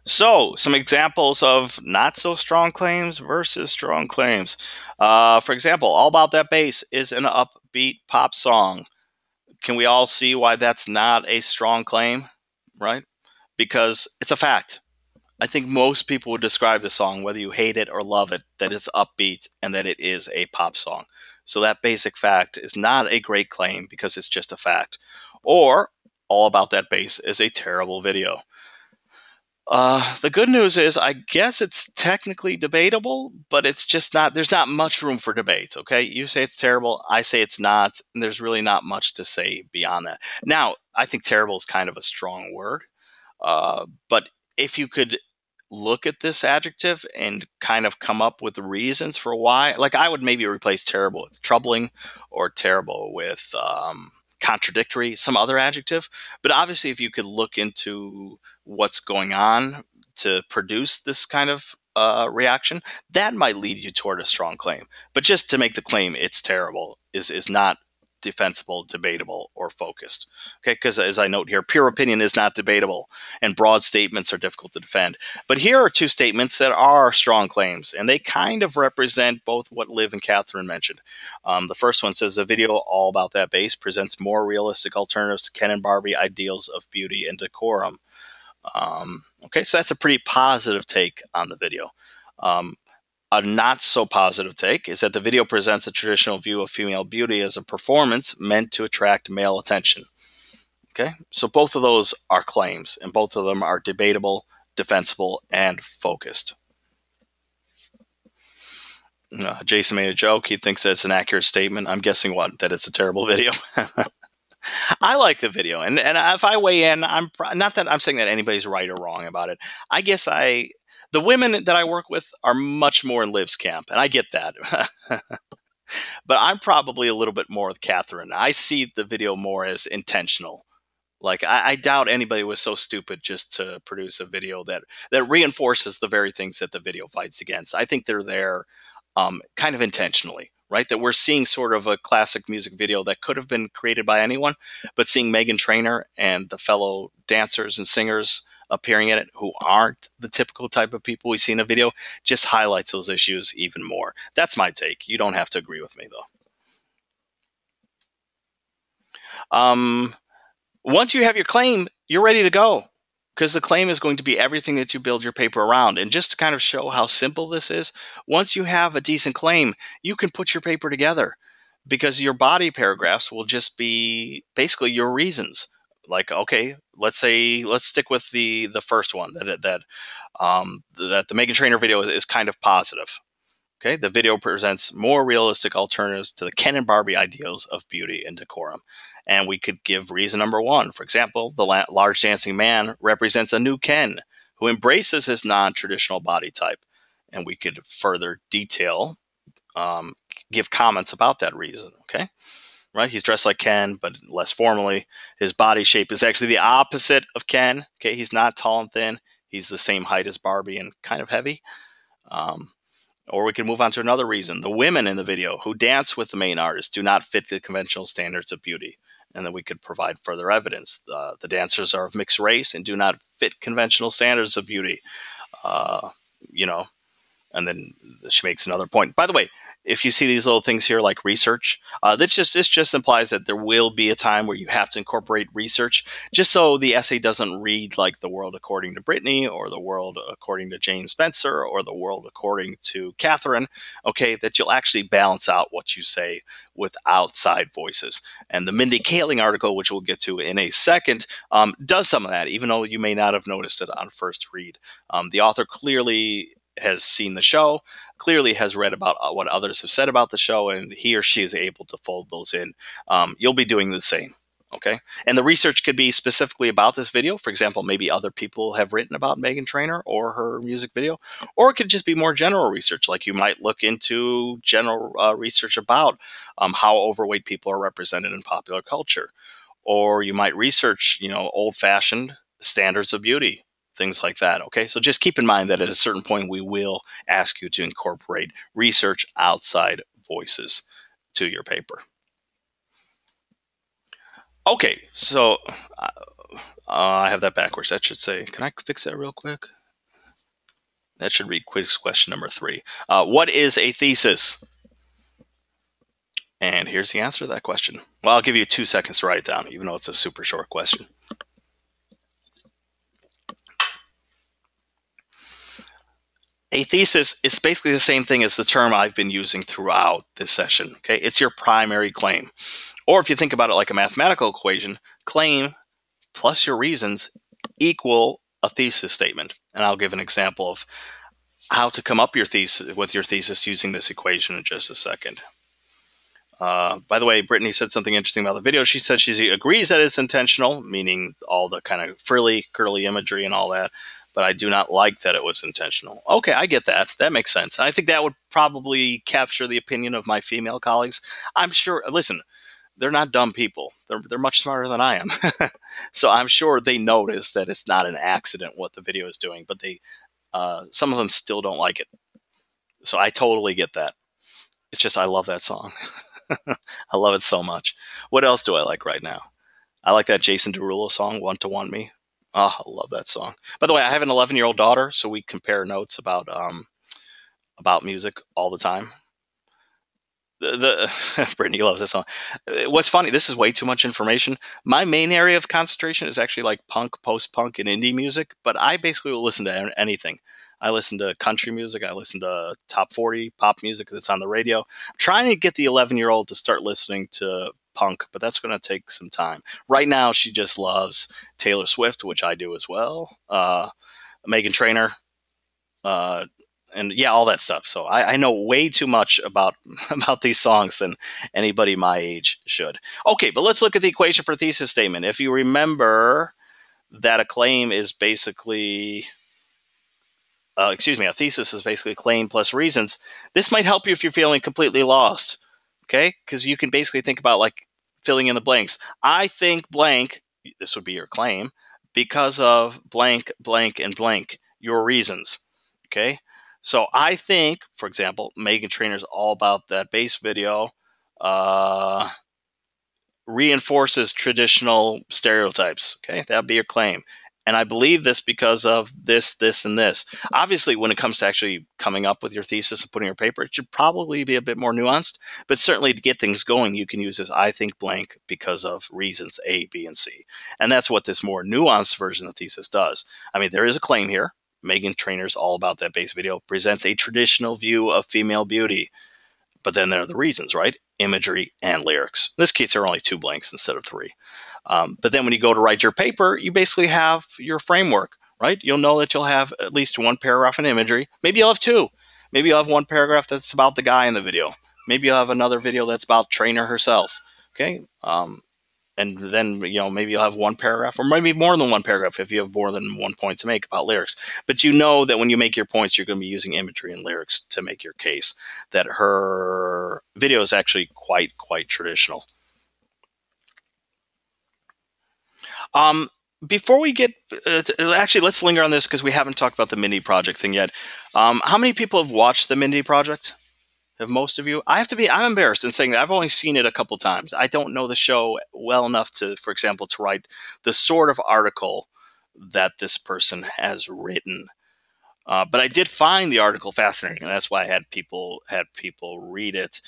So, some examples of not so strong claims versus strong claims. For example, All About That Bass is an upbeat pop song. Can we all see why that's not a strong claim, right? Because it's a fact. I think most people would describe the song, whether you hate it or love it, that it's upbeat and that it is a pop song. So that basic fact is not a great claim because it's just a fact. Or All About That Bass is a terrible video. The good news is, I guess it's technically debatable, but it's just not, there's not much room for debate, okay? You say it's terrible, I say it's not, and there's really not much to say beyond that. Now, I think terrible is kind of a strong word, but if you could look at this adjective and kind of come up with reasons for why, like I would maybe replace terrible with troubling or terrible with contradictory, some other adjective. But obviously, if you could look into what's going on, to produce this kind of reaction, that might lead you toward a strong claim. But just to make the claim it's terrible is not defensible, debatable, or focused. Okay, because as I note here, pure opinion is not debatable, and broad statements are difficult to defend. But here are two statements that are strong claims, and they kind of represent both what Liv and Catherine mentioned. The first one says, the video All About That Bass presents more realistic alternatives to Ken and Barbie ideals of beauty and decorum. Okay, so that's a pretty positive take on the video. A not so positive take is that the video presents a traditional view of female beauty as a performance meant to attract male attention. Okay, so both of those are claims, and both of them are debatable, defensible, and focused. Jason made a joke. He thinks that it's an accurate statement. I'm guessing what? That it's a terrible video. I like the video, and if I weigh in, I'm not that I'm saying that anybody's right or wrong about it. I guess the women that I work with are much more in Liv's camp, and I get that. But I'm probably a little bit more with Catherine. I see the video more as intentional. Like I doubt anybody was so stupid just to produce a video that reinforces the very things that the video fights against. I think they're there kind of intentionally, right? That we're seeing sort of a classic music video that could have been created by anyone, but seeing Meghan Trainor and the fellow dancers and singers appearing in it who aren't the typical type of people we see in a video just highlights those issues even more. That's my take. You don't have to agree with me, though. Once you have your claim, you're ready to go, because the claim is going to be everything that you build your paper around. And just to kind of show how simple this is, once you have a decent claim, you can put your paper together, because your body paragraphs will just be basically your reasons. Like, okay, let's stick with the first one, that the Meghan Trainor video is kind of positive. Okay, the video presents more realistic alternatives to the Ken and Barbie ideals of beauty and decorum. And we could give reason number one. For example, the large dancing man represents a new Ken who embraces his non-traditional body type. And we could further detail, give comments about that reason. Okay, right? He's dressed like Ken, but less formally. His body shape is actually the opposite of Ken. Okay, he's not tall and thin. He's the same height as Barbie and kind of heavy. Or we can move on to another reason. The women in the video who dance with the main artist do not fit the conventional standards of beauty. And then we could provide further evidence. The dancers are of mixed race and do not fit conventional standards of beauty. And then she makes another point. By the way, if you see these little things here like research, this just implies that there will be a time where you have to incorporate research, just so the essay doesn't read like The World According to Brittany, or The World According to James Spencer, or The World According to Catherine. Okay, that you'll actually balance out what you say with outside voices. And the Mindy Kaling article, which we'll get to in a second, does some of that, even though you may not have noticed it on first read. The author clearly has seen the show, clearly has read about what others have said about the show, and he or she is able to fold those in. You'll be doing the same. Okay, and the research could be specifically about this video. For example, maybe other people have written about Meghan Trainor or her music video, or it could just be more general research. Like you might look into general research about how overweight people are represented in popular culture, or you might research, old-fashioned standards of beauty, things like that. Okay, so just keep in mind that at a certain point we will ask you to incorporate research outside voices to your paper. Okay, so I have that backwards. That should say, can I fix that real quick? That should read quiz question number 3. What is a thesis? And here's the answer to that question. Well, I'll give you 2 seconds to write it down, even though it's a super short question. A thesis is basically the same thing as the term I've been using throughout this session. Okay, it's your primary claim. Or if you think about it like a mathematical equation, claim plus your reasons equal a thesis statement. And I'll give an example of how to come up with your thesis using this equation in just a second. By the way, Brittany said something interesting about the video. She said she agrees that it's intentional, meaning all the kind of frilly, curly imagery and all that, but I do not like that it was intentional. Okay, I get that. That makes sense. I think that would probably capture the opinion of my female colleagues. I'm sure, listen, they're not dumb people. They're much smarter than I am. So I'm sure they notice that it's not an accident what the video is doing, but they some of them still don't like it. So I totally get that. It's just I love that song. I love it so much. What else do I like right now? I like that Jason Derulo song, "One to One Me." Oh, I love that song. By the way, I have an 11-year-old daughter, so we compare notes about music all the time. Brittany loves this song. What's funny, this is way too much information. My main area of concentration is actually like punk, post punk, and indie music, but I basically will listen to anything. I listen to country music. I listen to top 40 pop music that's on the radio. I'm trying to get the 11-year-old to start listening to punk, but that's going to take some time. Right now, she just loves Taylor Swift, which I do as well. Megan Trainor, uh, and yeah, all that stuff. So I know way too much about about these songs than anybody my age should. Okay, but let's look at the equation for thesis statement. If you remember that a claim is basically, a thesis is basically claim plus reasons. This might help you if you're feeling completely lost. Okay, because you can basically think about like filling in the blanks. I think blank. This would be your claim because of blank, blank, and blank. Your reasons. Okay. So I think, for example, Megan Trainor's all about that bass video reinforces traditional stereotypes. Okay, that'd be your claim. And I believe this because of this, this, and this. Obviously, when it comes to actually coming up with your thesis and putting your paper, it should probably be a bit more nuanced. But certainly to get things going, you can use this I think blank because of reasons A, B, and C. And that's what this more nuanced version of the thesis does. I mean, there is a claim here. Megan Trainor's all about that bass video presents a traditional view of female beauty. But then there are the reasons, right? Imagery and lyrics. In this case, there are only 2 blanks instead of 3. But then when you go to write your paper, you basically have your framework, right? You'll know that you'll have at least 1 paragraph in imagery. Maybe you'll have 2. Maybe you'll have 1 paragraph that's about the guy in the video. Maybe you'll have another video that's about Trainer herself. Okay. And then maybe you'll have 1 paragraph or maybe more than 1 paragraph if you have more than 1 point to make about lyrics. But you know that when you make your points, you're going to be using imagery and lyrics to make your case that her video is actually quite traditional. Before we get actually, let's linger on this because we haven't talked about the Mindy Project thing yet. How many people have watched the Mindy Project? Have most of you? I'm embarrassed in saying that I've only seen it a couple times. I don't know the show well enough to, for example, to write the sort of article that this person has written. But I did find the article fascinating, and that's why I had people read it.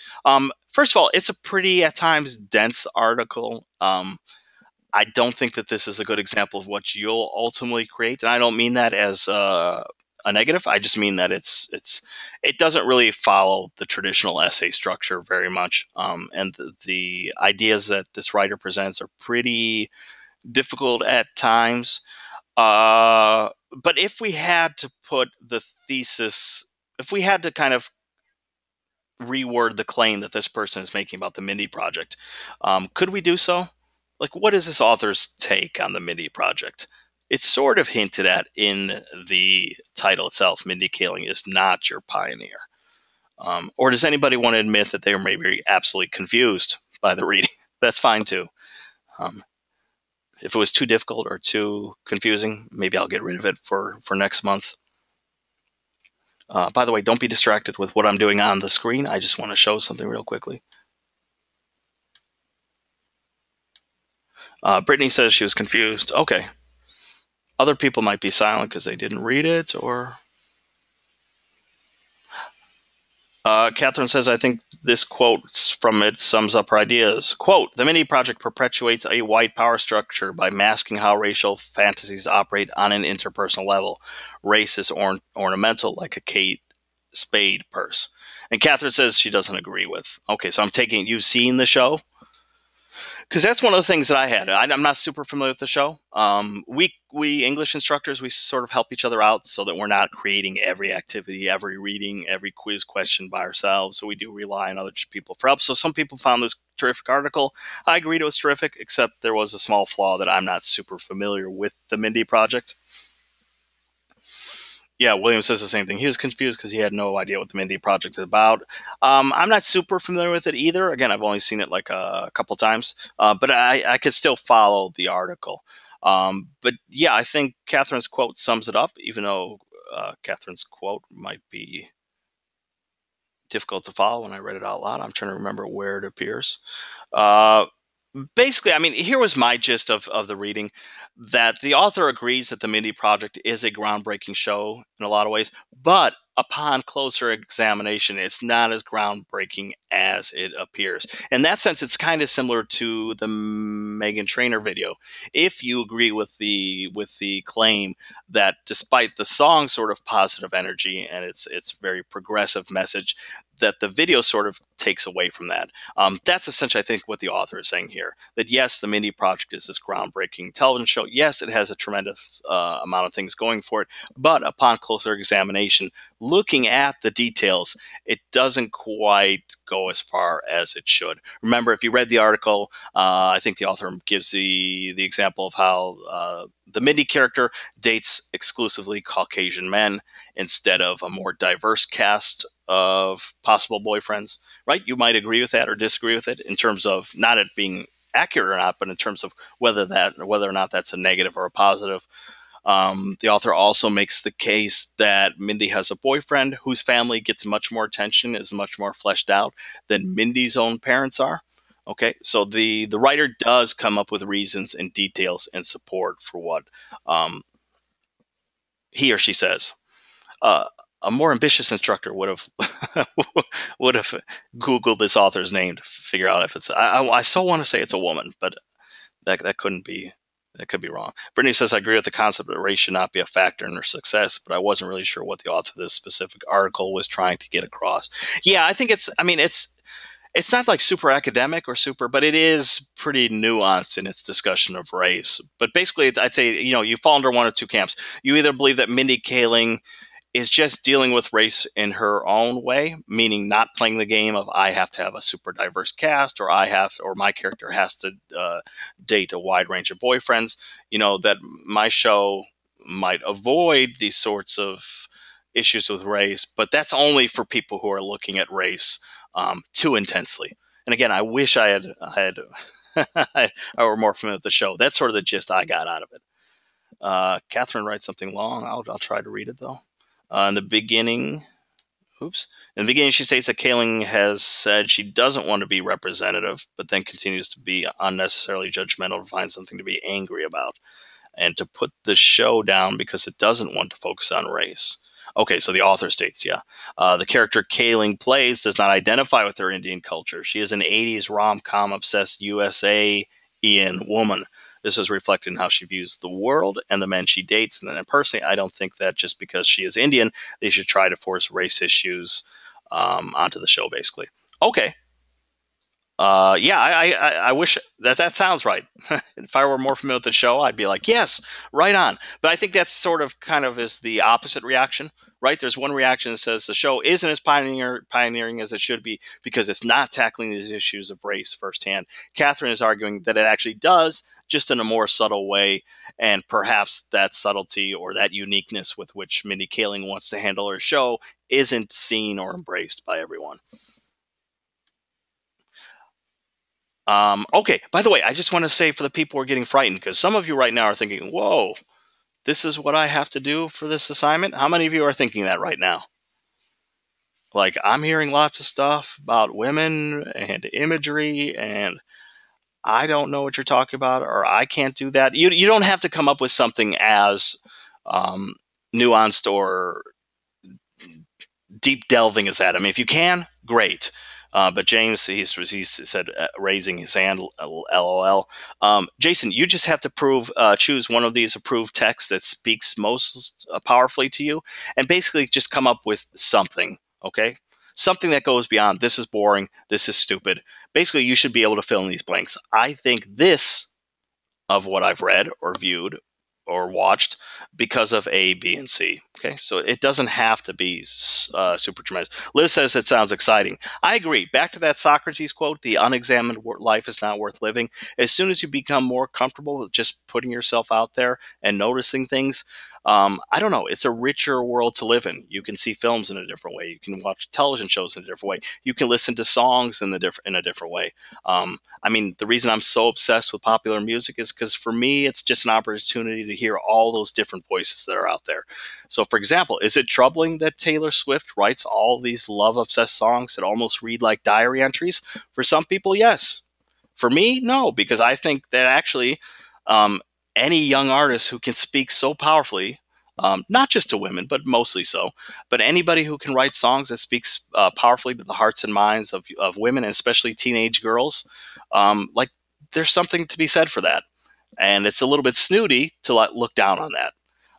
First of all, it's a pretty at times dense article. I don't think that this is a good example of what you'll ultimately create, and I don't mean that as a negative. I just mean that it doesn't really follow the traditional essay structure very much, and the ideas that this writer presents are pretty difficult at times. But if we had to put the thesis, if we had to kind of reword the claim that this person is making about the Mindy Project, could we do so? Like, what is this author's take on the Mindy Project? It's sort of hinted at in the title itself. Mindy Kaling is not your pioneer. Or does anybody want to admit that they were maybe absolutely confused by the reading? That's fine too. If it was too difficult or too confusing, maybe I'll get rid of it for next month. By the way, don't be distracted with what I'm doing on the screen. I just want to show something real quickly. Brittany says she was confused. Okay. Other people might be silent because they didn't read it, or... Catherine says, I think this quote from it sums up her ideas. Quote, the Mindy Project perpetuates a white power structure by masking how racial fantasies operate on an interpersonal level. Race is ornamental, like a Kate Spade purse. And Catherine says she doesn't agree with. Okay, so I'm taking, you've seen the show? Because that's one of the things that I had. I'm not super familiar with the show. We English instructors, we sort of help each other out so that we're not creating every activity, every reading, every quiz question by ourselves. So we do rely on other people for help. So some people found this terrific article. I agreed it was terrific, except there was a small flaw that I'm not super familiar with the Mindy Project. Yeah, William says the same thing. He was confused because he had no idea what the Mindy Project is about. I'm not super familiar with it either. Again, I've only seen it like a couple times, but I could still follow the article. But yeah, I think Catherine's quote sums it up, even though Catherine's quote might be difficult to follow when I read it out loud. I'm trying to remember where it appears. Uh, Basically, I mean, here was my gist of the reading, that the author agrees that the Mindy Project is a groundbreaking show in a lot of ways, but upon closer examination, it's not as groundbreaking as it appears. In that sense, it's kind of similar to the Megan Trainor video. If you agree with the claim that despite the song's sort of positive energy and its very progressive message, that the video sort of takes away from that. That's essentially, I think, what the author is saying here. That yes, the Mindy Project is this groundbreaking television show. Yes, it has a tremendous amount of things going for it. But upon closer examination, looking at the details, it doesn't quite go as far as it should. Remember, if you read the article, I think the author gives the example of how the Mindy character dates exclusively Caucasian men instead of a more diverse cast of possible boyfriends, right? You might agree with that or disagree with it in terms of not it being accurate or not, but in terms of whether or not that's a negative or a positive. The author also makes the case that Mindy has a boyfriend whose family gets much more attention, is much more fleshed out than Mindy's own parents are. Okay, so the writer does come up with reasons and details and support for what um, he or she says. Uh, a more ambitious instructor would have would have Googled this author's name to figure out if it's. I so want to say it's a woman, but that couldn't be. That could be wrong. Brittany says, I agree with the concept that race should not be a factor in their success, but I wasn't really sure what the author of this specific article was trying to get across. Yeah, I think it's. I mean, it's not like super academic or super, but it is pretty nuanced in its discussion of race. But basically, I'd say you fall under one of two camps. You either believe that Mindy Kaling is just dealing with race in her own way, meaning not playing the game of I have to have a super diverse cast, or or my character has to date a wide range of boyfriends. That my show might avoid these sorts of issues with race, but that's only for people who are looking at race too intensely. And again, I wish I had I were more familiar with the show. That's sort of the gist I got out of it. Catherine writes something long. I'll try to read it though. In the beginning, oops. In the beginning, she states that Kaling has said she doesn't want to be representative, but then continues to be unnecessarily judgmental to find something to be angry about, and to put the show down because it doesn't want to focus on race. Okay, so the author states, yeah. The character Kaling plays does not identify with her Indian culture. She is an 80s rom-com obsessed USA-ian woman. This is reflected in how she views the world and the men she dates. And then personally, I don't think that just because she is Indian, they should try to force race issues onto the show, basically. Okay. Yeah, I wish that sounds right. If I were more familiar with the show, I'd be like, yes, right on. But I think that's sort of kind of is the opposite reaction, right? There's one reaction that says the show isn't as pioneering as it should be because it's not tackling these issues of race firsthand. Catherine is arguing that it actually does, just in a more subtle way, and perhaps that subtlety or that uniqueness with which Mindy Kaling wants to handle her show isn't seen or embraced by everyone. Okay, by the way, I just want to say for the people who are getting frightened, because some of you right now are thinking, whoa, this is what I have to do for this assignment. How many of you are thinking that right now? Like, I'm hearing lots of stuff about women and imagery, and I don't know what you're talking about, or I can't do that. You don't have to come up with something as nuanced or deep delving as that. I mean, if you can, great. But James, he said, raising his hand, LOL. Jason, you just have to choose one of these approved texts that speaks most powerfully to you, and basically just come up with something, okay? Something that goes beyond, this is boring, this is stupid. Basically, you should be able to fill in these blanks. I think this of what I've read or viewed or watched because of A, B, and C. Okay, so it doesn't have to be super tremendous. Liz says it sounds exciting. I agree. Back to that Socrates quote, the unexamined life is not worth living. As soon as you become more comfortable with just putting yourself out there and noticing things, I don't know. It's a richer world to live in. You can see films in a different way. You can watch television shows in a different way. You can listen to songs in a different way. I mean, the reason I'm so obsessed with popular music is because for me, it's just an opportunity to hear all those different voices that are out there. So, for example, is it troubling that Taylor Swift writes all these love obsessed songs that almost read like diary entries? For some people, yes. For me, no, because I think that actually um, any young artist who can speak so powerfully, not just to women, but mostly so, but anybody who can write songs that speaks powerfully to the hearts and minds of women, and especially teenage girls, like there's something to be said for that. And it's a little bit snooty to look down on that.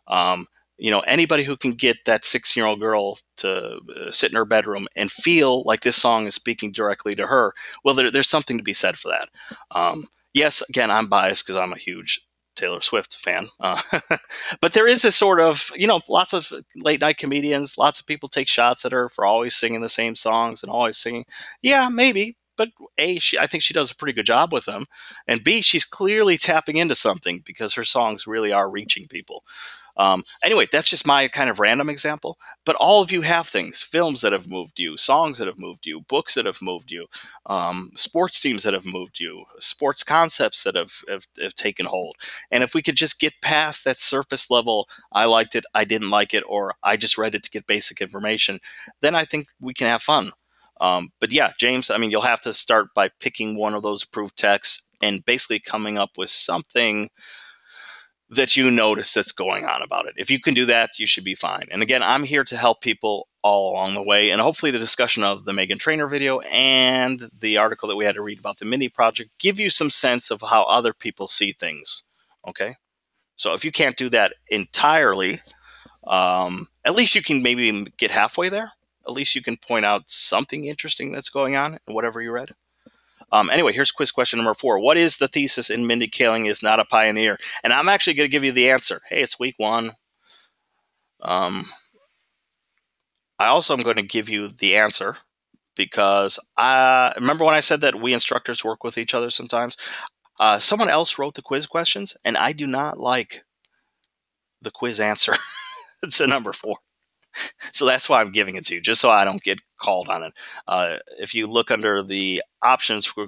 Um, anybody who can get that 16-year-old girl to sit in her bedroom and feel like this song is speaking directly to her, well, there's something to be said for that. Yes, again, I'm biased because I'm a huge Taylor Swift fan. But there is a sort of, lots of late night comedians, lots of people take shots at her for always singing the same songs and always singing. Yeah, maybe. But A, I think she does a pretty good job with them. And B, she's clearly tapping into something because her songs really are reaching people. Anyway, that's just my kind of random example. But all of you have things, films that have moved you, songs that have moved you, books that have moved you, sports teams that have moved you, sports concepts that have taken hold. And if we could just get past that surface level, I liked it, I didn't like it, or I just read it to get basic information, then I think we can have fun. But yeah, James, I mean, you'll have to start by picking one of those approved texts and basically coming up with something that you notice that's going on about it. If you can do that, you should be fine. And again, I'm here to help people all along the way. And hopefully the discussion of the Megan Trainor video and the article that we had to read about the Mini project give you some sense of how other people see things. Okay. So if you can't do that entirely, at least you can maybe get halfway there. At least you can point out something interesting that's going on in whatever you read. Anyway, here's quiz question number 4. What is the thesis in Mindy Kaling is not a pioneer? And I'm actually going to give you the answer. Hey, it's week 1. I also am going to give you the answer because I remember when I said that we instructors work with each other sometimes. Someone else wrote the quiz questions, and I do not like the quiz answer. It's a number 4. So that's why I'm giving it to you, just so I don't get called on it. If you look under the options for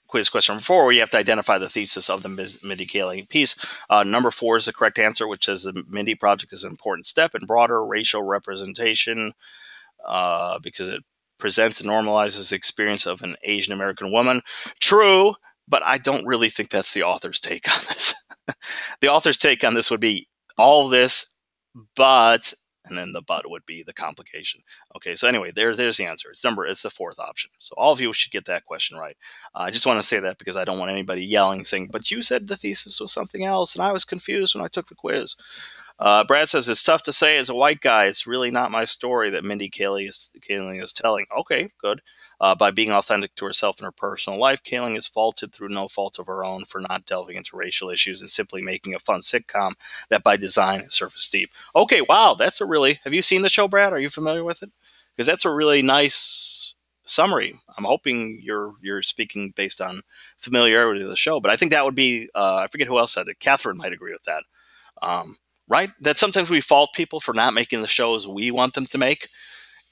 quiz question number 4, where you have to identify the thesis of the Mindy Kaling piece, number 4 is the correct answer, which says the Mindy project is an important step in broader racial representation because it presents and normalizes the experience of an Asian American woman. True, but I don't really think that's the author's take on this. The author's take on this would be all this, but, and then the but would be the complication. Okay, so anyway, there's the answer. It's the 4th option. So all of you should get that question right. I just want to say that because I don't want anybody yelling, saying, but you said the thesis was something else, and I was confused when I took the quiz. Brad says, it's tough to say as a white guy. It's really not my story that Mindy Kaling is telling. Okay, good. By being authentic to herself in her personal life, Kaling is faulted through no fault of her own for not delving into racial issues and simply making a fun sitcom that by design is surface deep. Okay, wow, that's a really... Have you seen the show, Brad? Are you familiar with it? Because that's a really nice summary. I'm hoping you're speaking based on familiarity with the show, but I think that would be... I forget who else said it. Catherine might agree with that. Right? That sometimes we fault people for not making the shows we want them to make.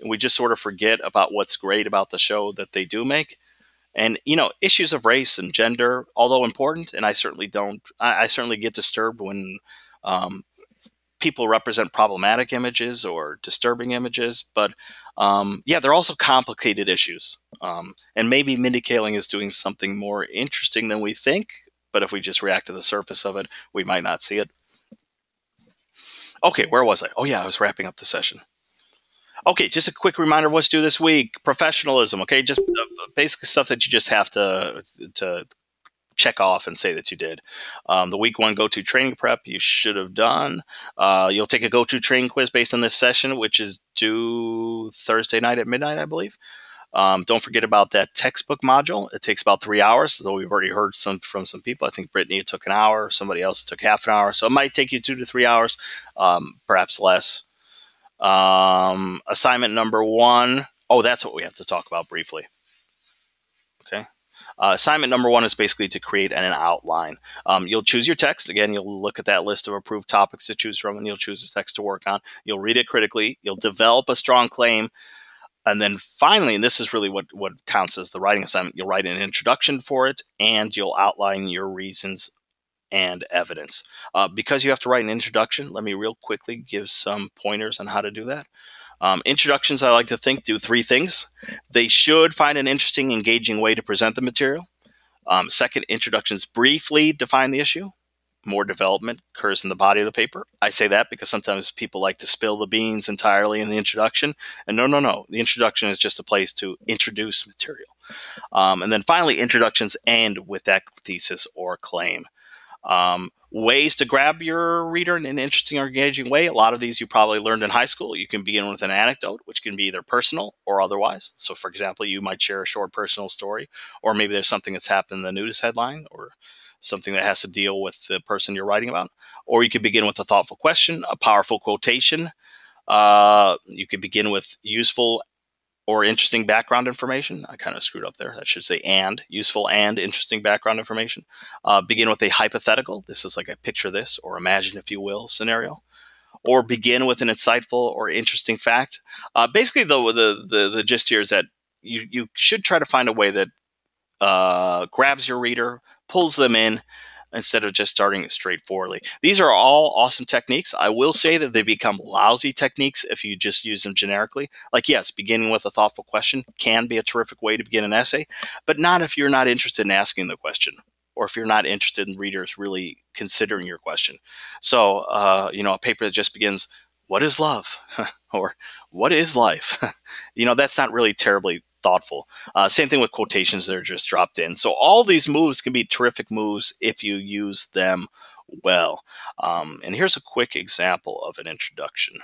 And we just sort of forget about what's great about the show that they do make. And, issues of race and gender, although important, and I certainly get disturbed when people represent problematic images or disturbing images. But, yeah, they're also complicated issues. And maybe Mindy Kaling is doing something more interesting than we think. But if we just react to the surface of it, we might not see it. Okay, where was I? Oh, yeah, I was wrapping up the session. Okay, just a quick reminder of what's due this week. Professionalism, okay? Just basic stuff that you just have to check off and say that you did. The week 1 go-to training prep you should have done. You'll take a go-to training quiz based on this session, which is due Thursday night at midnight, I believe. Don't forget about that textbook module. It takes about 3 hours, though we've already heard from some people. I think Brittany, it took an hour. Somebody else, it took half an hour. So it might take you 2 to 3 hours, perhaps less. Assignment number 1. Oh, that's what we have to talk about briefly. Okay. Assignment number one is basically to create an outline. You'll choose your text. Again, you'll look at that list of approved topics to choose from, and you'll choose a text to work on. You'll read it critically. You'll develop a strong claim. And then finally, and this is really what counts as the writing assignment, you'll write an introduction for it, and you'll outline your reasons and evidence. Because you have to write an introduction, let me real quickly give some pointers on how to do that. Introductions, I like to think, do three things. They should find an interesting, engaging way to present the material. Second, introductions briefly define the issue. More development occurs in the body of the paper. I say that because sometimes people like to spill the beans entirely in the introduction. And no. The introduction is just a place to introduce material. And then finally, introductions end with that thesis or claim. Ways to grab your reader in an interesting or engaging way. A lot of these you probably learned in high school. You can begin with an anecdote, which can be either personal or otherwise. So, for example, you might share a short personal story, or maybe there's something that's happened in the news headline, or something that has to deal with the person you're writing about. Or you could begin with a thoughtful question, a powerful quotation. You could begin with useful or interesting background information. I kind of screwed up there. That should say and, useful and interesting background information. Begin with a hypothetical. This is like a picture this or imagine, if you will, scenario. Or begin with an insightful or interesting fact. Basically, the gist here is that you should try to find a way that grabs your reader, pulls them in, instead of just starting straightforwardly. These are all awesome techniques. I will say that they become lousy techniques if you just use them generically. Like, yes, beginning with a thoughtful question can be a terrific way to begin an essay, but not if you're not interested in asking the question, or if you're not interested in readers really considering your question. So, a paper that just begins, "What is love?" or "What is life?" That's not really terribly thoughtful. Same thing with quotations that are just dropped in. So all these moves can be terrific moves if you use them well. And here's a quick example of an introduction.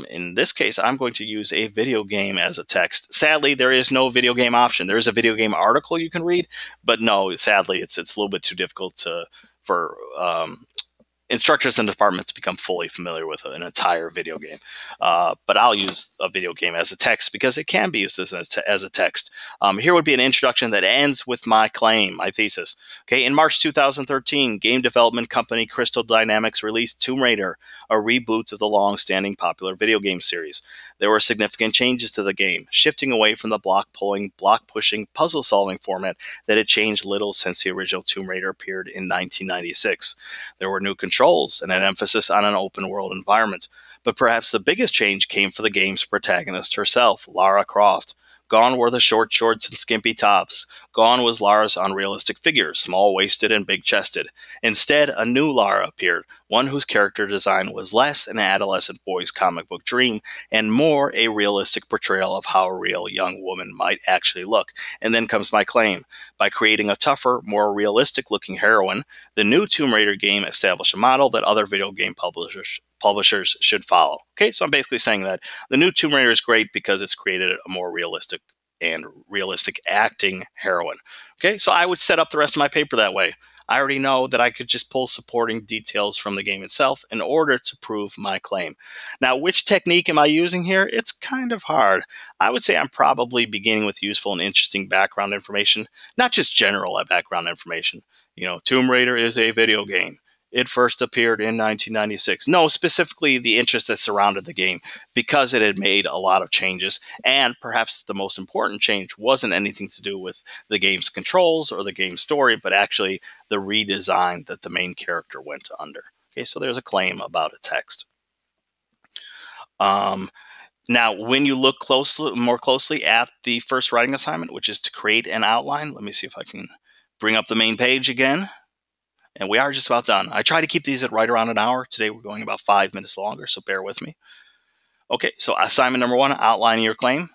In this case, I'm going to use a video game as a text. Sadly, there is no video game option. There is a video game article you can read, but no, sadly, it's a little bit too difficult for instructors and departments become fully familiar with an entire video game. But I'll use a video game as a text because it can be used as a text. Here would be an introduction that ends with my claim, my thesis. Okay, in March 2013, game development company Crystal Dynamics released Tomb Raider, a reboot of the long-standing popular video game series. There were significant changes to the game, shifting away from the block-pulling, block-pushing, puzzle-solving format that had changed little since the original Tomb Raider appeared in 1996. There were new controls and an emphasis on an open world environment. But perhaps the biggest change came for the game's protagonist herself, Lara Croft. Gone were the short shorts and skimpy tops. Gone was Lara's unrealistic figure, small-waisted and big-chested. Instead, a new Lara appeared, one whose character design was less an adolescent boy's comic book dream and more a realistic portrayal of how a real young woman might actually look. And then comes my claim. By creating a tougher, more realistic-looking heroine, the new Tomb Raider game established a model that other video game publishers should follow. Okay, so I'm basically saying that the new Tomb Raider is great because it's created a more realistic acting heroine. Okay, so I would set up the rest of my paper that way. I already know that I could just pull supporting details from the game itself in order to prove my claim. Now, which technique am I using here? It's kind of hard. I would say I'm probably beginning with useful and interesting background information, not just general background information. Tomb Raider is a video game. It first appeared in 1996. No, specifically the interest that surrounded the game, because it had made a lot of changes, and perhaps the most important change wasn't anything to do with the game's controls or the game's story, but actually the redesign that the main character went under. Okay, so there's a claim about a text. Now, when you look more closely at the first writing assignment, which is to create an outline, let me see if I can bring up the main page again. And we are just about done. I try to keep these at right around an hour. Today we're going about 5 minutes longer, so bear with me. Okay, so assignment number one, outlining your claim.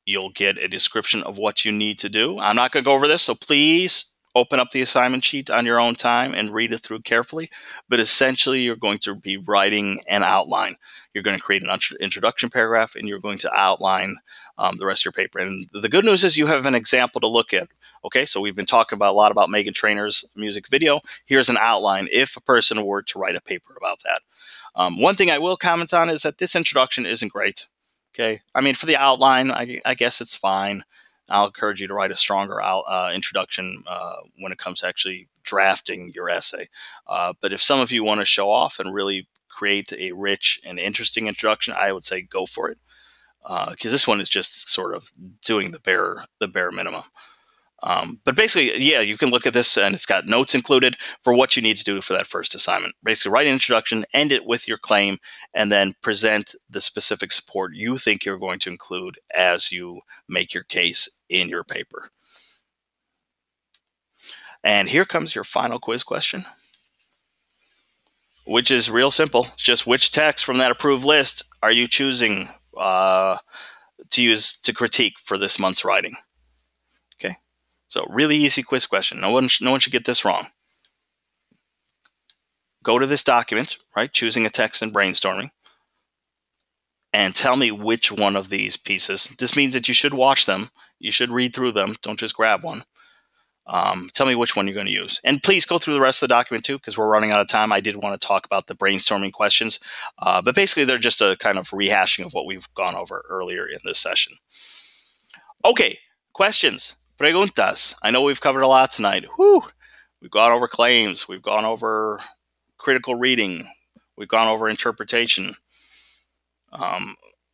You'll get a description of what you need to do. I'm not going to go over this, so please open up the assignment sheet on your own time and read it through carefully. But essentially, you're going to be writing an outline. You're going to create an introduction paragraph, and you're going to outline the rest of your paper. And the good news is you have an example to look at. Okay, so we've been talking a lot about Meghan Trainor's music video. Here's an outline if a person were to write a paper about that. One thing I will comment on is that this introduction isn't great. Okay, I mean, for the outline, I guess it's fine. I'll encourage you to write a stronger introduction when it comes to actually drafting your essay. But if some of you want to show off and really create a rich and interesting introduction, I would say go for it, because this one is just sort of doing the bare minimum. But basically, yeah, you can look at this and it's got notes included for what you need to do for that first assignment. Basically, write an introduction, end it with your claim, and then present the specific support you think you're going to include as you make your case in your paper. And here comes your final quiz question, which is real simple. It's just which text from that approved list are you choosing to use to critique for this month's writing? Okay. So really easy quiz question. No one should get this wrong. Go to this document, right? Choosing a text and brainstorming, and tell me which one of these pieces. This means that you should watch them. You should read through them. Don't just grab one. Tell me which one you're going to use. And please go through the rest of the document too, because we're running out of time. I did want to talk about the brainstorming questions, but basically they're just a kind of rehashing of what we've gone over earlier in this session. Okay, questions, preguntas. I know we've covered a lot tonight. Whew. We've gone over claims. We've gone over critical reading. We've gone over interpretation.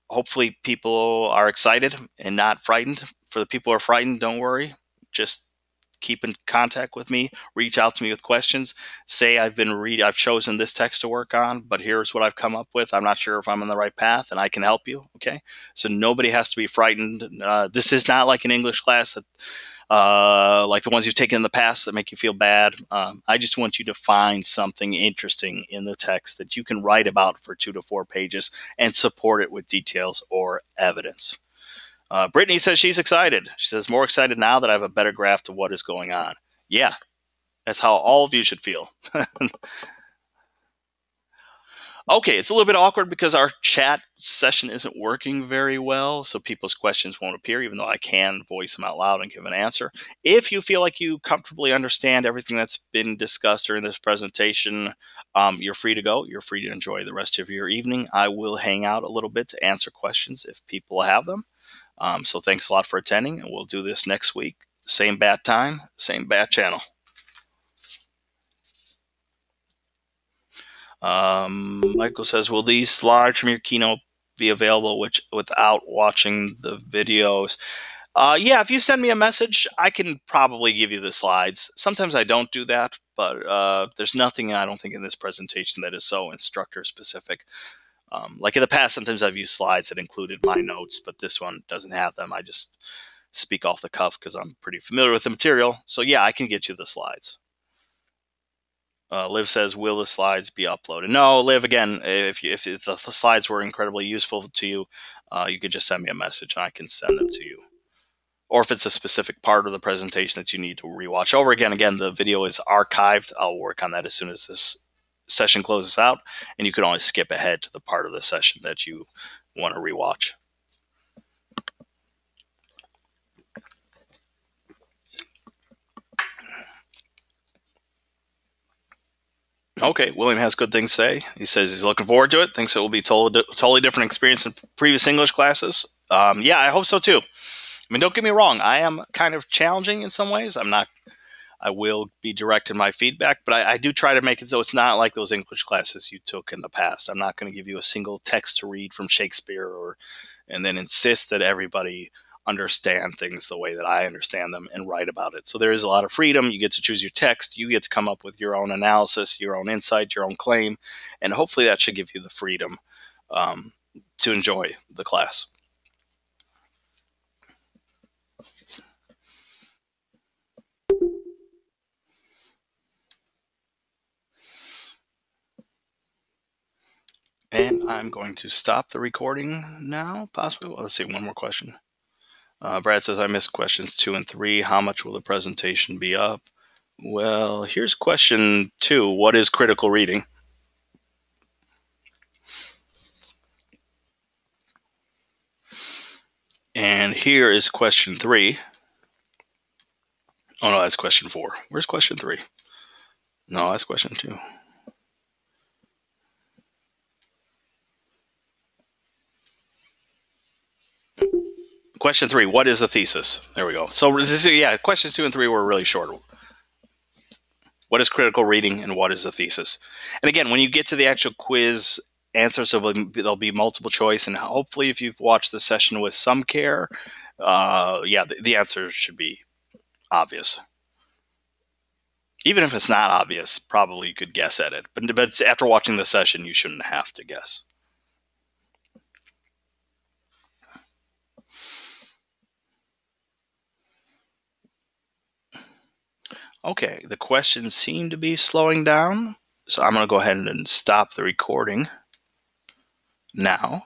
Hopefully people are excited and not frightened. For the people who are frightened, don't worry. Just keep in contact with me. Reach out to me with questions. Say I've chosen this text to work on, but here's what I've come up with. I'm not sure if I'm on the right path, and I can help you. Okay, so nobody has to be frightened. This is not like an English class that, like the ones you've taken in the past that make you feel bad. I just want you to find something interesting in the text that you can write about for 2 to 4 pages and support it with details or evidence. Brittany says she's excited. She says, more excited now that I have a better grasp of what is going on. Yeah, that's how all of you should feel. Okay, it's a little bit awkward because our chat session isn't working very well, so people's questions won't appear, even though I can voice them out loud and give an answer. If you feel like you comfortably understand everything that's been discussed during this presentation, you're free to go. You're free to enjoy the rest of your evening. I will hang out a little bit to answer questions if people have them. So thanks a lot for attending, and we'll do this next week. Same bat time, same bat channel. Michael says, will these slides from your keynote be available without watching the videos? Yeah, if you send me a message, I can probably give you the slides. Sometimes I don't do that, but there's nothing, I don't think, in this presentation that is so instructor specific. Like in the past, sometimes I've used slides that included my notes, but this one doesn't have them. I just speak off the cuff because I'm pretty familiar with the material. So yeah, I can get you the slides. Liv says, will the slides be uploaded? No, Liv, again, if the slides were incredibly useful to you, you could just send me a message and I can send them to you. Or if it's a specific part of the presentation that you need to rewatch over again, the video is archived. I'll work on that as soon as this session closes out, and you can always skip ahead to the part of the session that you want to rewatch. Okay, William has good things to say. He says he's looking forward to it, thinks it will be totally different experience than previous English classes. Yeah, I hope so too. I mean, don't get me wrong, I am kind of challenging in some ways. I will be direct in my feedback, but I do try to make it so it's not like those English classes you took in the past. I'm not going to give you a single text to read from Shakespeare and then insist that everybody understand things the way that I understand them and write about it. So there is a lot of freedom. You get to choose your text. You get to come up with your own analysis, your own insight, your own claim, and hopefully that should give you the freedom to enjoy the class. And I'm going to stop the recording now, possibly. Well, let's see, one more question. Brad says, I missed questions 2 and 3. How much will the presentation be up? Well, here's question 2. What is critical reading? And here is question 3. Oh, no, that's question 4. Where's question 3? No, that's question 2. Question Question 3, what is a thesis? There we go. So yeah, questions 2 and 3 were really short. What is critical reading and what is a thesis? And again, when you get to the actual quiz answers, there'll be multiple choice, and hopefully if you've watched the session with some care, yeah, the answer should be obvious. Even if it's not obvious, probably you could guess at it. But after watching the session, you shouldn't have to guess. Okay, the questions seem to be slowing down, so I'm going to go ahead and stop the recording now.